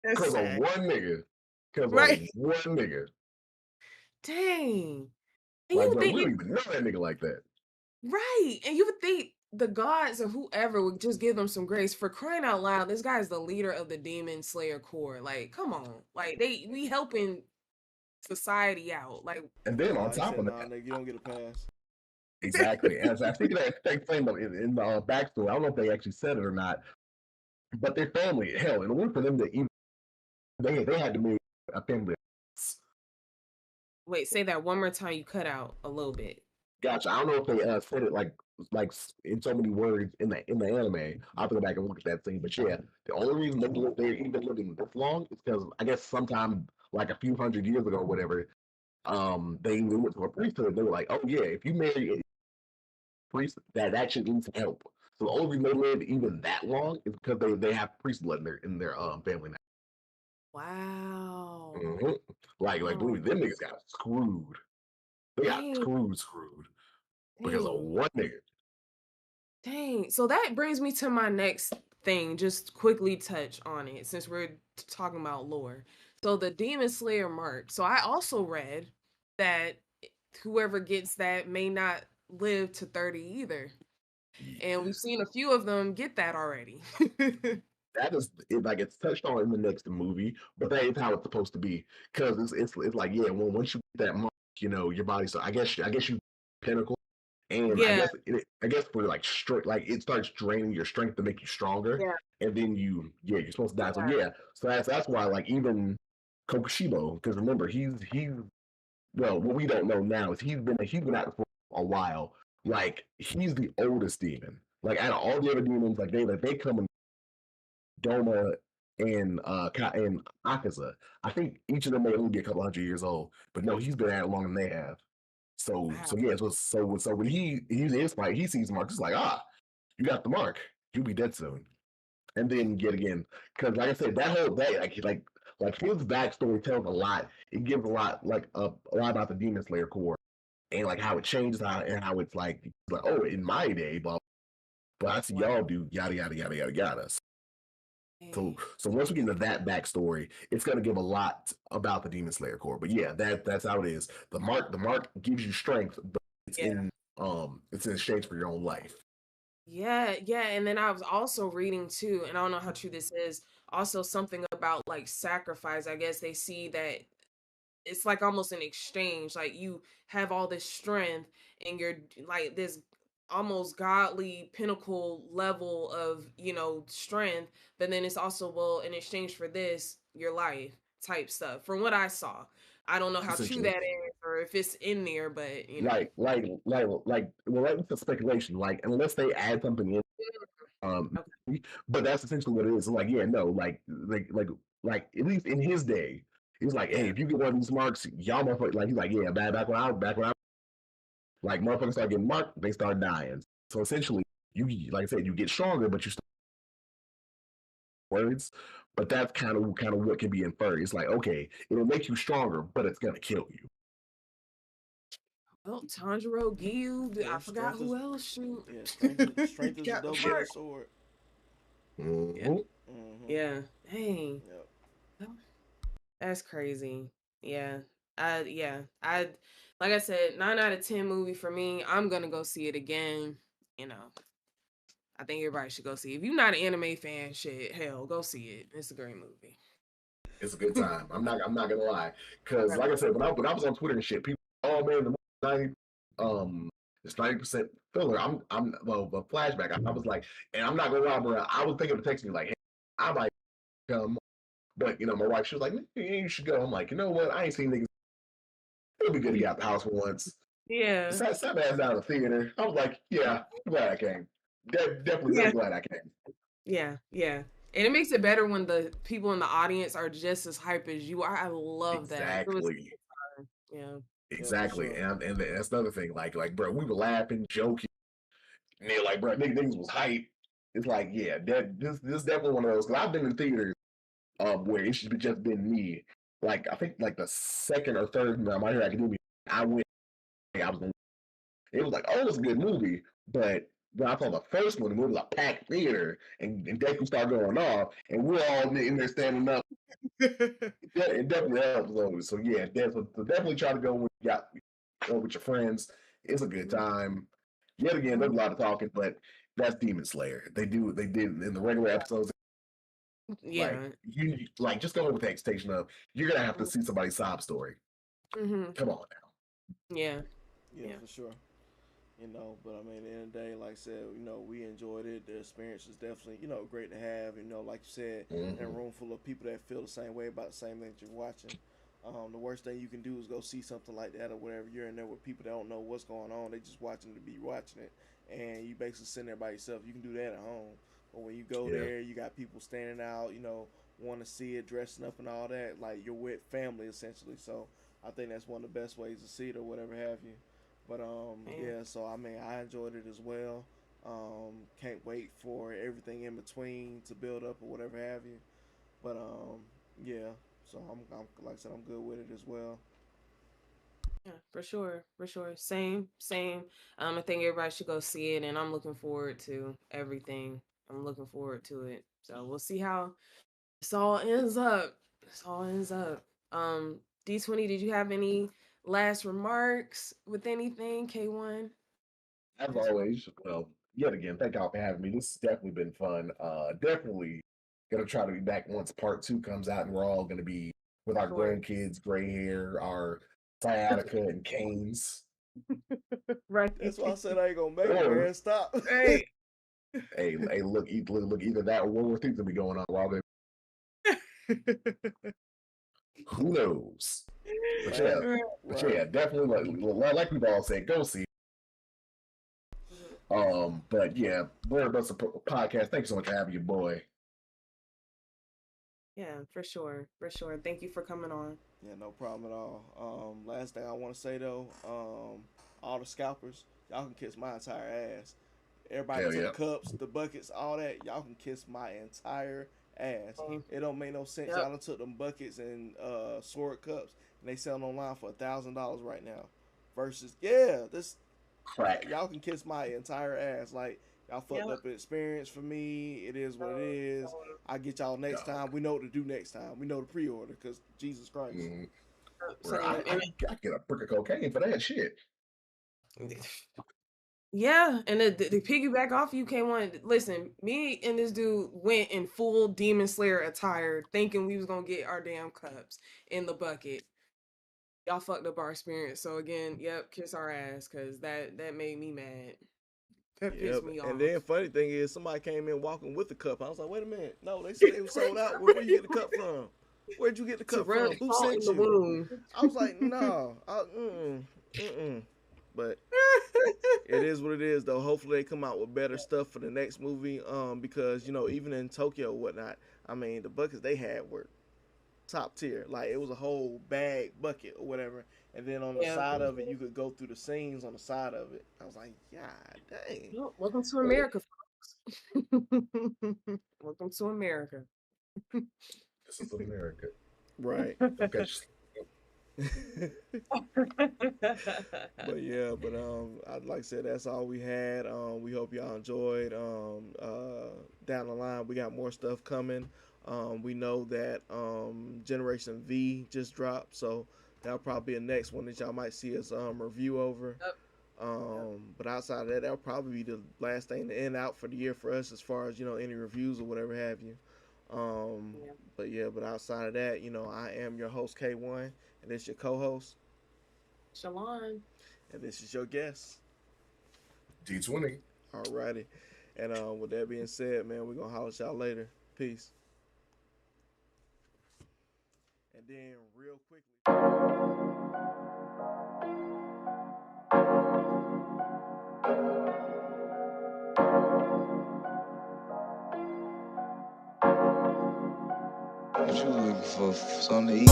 That's Cause of sad. one nigga. Cause of Right. one nigga. Dang. And you Like, would bro, think we don't even know that nigga like that. right. And you would think the gods or whoever would just give them some grace for crying out loud. This guy is the leader of the Demon Slayer Corps. Like, come on. Like we helping society out. Like And then on Nah, he top said, of nah, that, nigga, you don't get a pass. exactly. And I think that thing in the backstory, I don't know if they actually said it or not, but their family, hell, in order for them to even, they had to make a family. wait, say that one more time. You cut out a little bit. Gotcha. I don't know if they said it like in so many words in the anime. I'll have to go back and look at that thing. But yeah, the only reason they're even living this long is because I guess sometime like a few hundred years ago or whatever, they went to a priesthood. They were like, oh yeah, if you marry a priest, that should need some help. So the only reason they live even that long is because they have priest blood in their family now. Wow. Hmm. Like Wow. believe me, them niggas got screwed. They got Dang. screwed because of Dang. one nigga. Dang. So that brings me to my next thing. Just quickly touch on it since we're talking about lore. So the Demon Slayer mark. So I also read that whoever gets that may not live to 30 either. And we've seen a few of them get that already. That is like it's touched on in the next movie, but that is how it's supposed to be because it's like yeah, well once you get that mark, your body. So I guess you pinnacle, and Yeah. I guess for like straight like it starts draining your strength to make you stronger, Yeah. and then you're supposed to die. So Yeah. yeah, so that's why like even Kokushibo because remember he's well what we don't know now is he's been out for a while. Like he's the oldest demon. Like out of all the other demons, they come in Doma and Akaza. I think each of them may only be a couple hundred years old, but no, he's been at it longer than they have. So Wow. yeah, so when he's in his fight, he sees Mark. It's like you got the mark. You'll be dead soon. And then yet again, because like I said, that whole day, like his backstory tells a lot. It gives a lot a lot about the Demon Slayer core and like how it changes how it's like oh in my day, but I see Wow. y'all do yada yada yada yada yada. So, Dang. so once we get into that backstory, it's going to give a lot about the Demon Slayer core. But yeah, that's how it is. The mark gives you strength, but it's Yeah. it's in exchange for your own life. Yeah, yeah. And then I was also reading too, and I don't know how true this is, also something about like sacrifice. I guess they see that it's like almost an exchange. Like you have all this strength and you're like this almost godly pinnacle level of, strength, but then it's also, well, in exchange for this, your life type stuff. From what I saw. I don't know how true Essentially, that is or if it's in there, but well, that's speculation. Like unless they add something in, Okay. but that's essentially what it is. Like yeah, no, like at least in his day, he's like, hey, Yeah. if you get one of these marks, y'all motherfuckers like he's like yeah, back when I like motherfuckers start getting marked, they start dying. So essentially, you like I said, you get stronger, but you still words. But that's kind of what can be inferred. It's like okay, it'll make you stronger, but it's gonna kill you. Oh, Tanjiro Giyu. I Yeah, forgot strength who is else. Shoot. yeah, strength is a Captain double-edged Mark. sword. Yeah. Mm-hmm. Yeah. Dang. Yep. That's crazy. Yeah. I like I said, 9 out of 10 movie for me. I'm gonna go see it again. You know, I think everybody should go see it. If you're not an anime fan, shit, hell, go see it. It's a great movie. It's a good time. I'm not gonna lie, because like I said, when I was on Twitter and shit, people, oh man, the 90, it's 90% filler. Well, the flashback. I was like, and I'm not gonna lie, bro. I was thinking of texting you like, hey, I might come, but my wife, she was like, man, you should go. I'm like, you know what? I ain't seen niggas. It'll be good to get out the house for once. Yeah. Sat my ass down to the theater. I was like, yeah, I'm glad I came. Definitely glad I came. Yeah. And it makes it better when the people in the audience are just as hype as you are. I love that. It was, yeah. Exactly. Yeah, sure. And that's another thing. Like, bro, we were laughing, joking. And they're like, bro, niggas was hype. It's like, yeah, this definitely one of those. Cause I've been in theaters where it should have just been me. Like, I think like the second or third My Hero Academia, I went, I was, it was like, oh, it was a good movie. But when I saw the first one, the movie was a packed theater, and Deku started going off, and we're all in there standing up. It definitely helps those. So yeah, definitely try to go when you got with your friends. It's a good time. Yet again, there's a lot of talking, but that's Demon Slayer. They did in the regular episodes. Yeah. Like just go with the expectation of you're gonna have to see somebody's sob story. Mm-hmm. Come on now. Yeah, For sure. But I mean, at the end of the day, like I said, we enjoyed it. The experience is definitely, great to have. Like you said, in a room full of people that feel the same way about the same thing that you're watching. The worst thing you can do is go see something like that or whatever. You're in there with people that don't know what's going on. They just watching to be watching it, and you basically sitting there by yourself. You can do that at home, but when you go there, you got people standing out. Want to see it, dressing up and all that. Like you're with family essentially. So I think that's one of the best ways to see it or whatever have you. But so I mean, I enjoyed it as well. Can't wait for everything in between to build up or whatever have you. But yeah. So I'm like I said, I'm good with it as well. Yeah, for sure. Same. I think everybody should go see it, and I'm looking forward to everything. I'm looking forward to it. So we'll see how this all ends up. D20, did you have any last remarks with anything? K1? As always, well, yet again, thank y'all for having me. This has definitely been fun. Definitely gonna try to be back once part 2 comes out, and we're all gonna be with our grandkids, gray hair, our sciatica and canes. Right. That's why I said I ain't gonna make it, man. Stop. Hey. Hey, look, either that or World War III's gonna be going on while they. Who knows? But yeah, definitely like we've all said, go see. But yeah, Blerd Buster podcast. Thanks so much for having you, boy. Yeah, for sure. Thank you for coming on. Yeah, no problem at all. Last thing I want to say though, all the scalpers, y'all can kiss my entire ass. Everybody took the cups, the buckets, all that. Y'all can kiss my entire ass. It don't make no sense. Y'all done took them buckets and sword cups, and they selling online for $1,000 right now. Versus, this crack. Y'all can kiss my entire ass. Like y'all fucked up an experience for me. It is what it is. I get y'all next time. We know what to do next time. We know the pre-order because Jesus Christ. I get a brick of cocaine for that shit. Yeah, and the piggyback off you K1. Listen, me and this dude went in full Demon Slayer attire, thinking we was gonna get our damn cups in the bucket. Y'all fucked up our experience. So again, kiss our ass, cause that made me mad. That pissed me off. And then funny thing is, somebody came in walking with the cup. I was like, wait a minute, no, they said they were sold out. Where you get the cup from? Where'd you get the cup from? Who sent you? I was like, no, But it is what it is, though. Hopefully, they come out with better stuff for the next movie. Because even in Tokyo and whatnot, I mean, the buckets they had were top tier. Like it was a whole bag bucket or whatever. And then on the side of it, you could go through the scenes on the side of it. I was like, God dang. Welcome to America, folks. Welcome to America. This is America. Right. But yeah, but I'd like I said, that's all we had. We hope y'all enjoyed. Down the line, we got more stuff coming. We know that Generation V just dropped, so that'll probably be the next one that y'all might see us review over. Yep. But outside of that, that'll probably be the last thing to end out for the year for us, as far as any reviews or whatever have you. Yeah. But yeah, but outside of that, I am your host K1, and this your co-host, Shalon. and this is your guest. D20. Alrighty, and with that being said, man, we're gonna holler at y'all later. Peace. And then real quickly. What you looking for? Something to eat?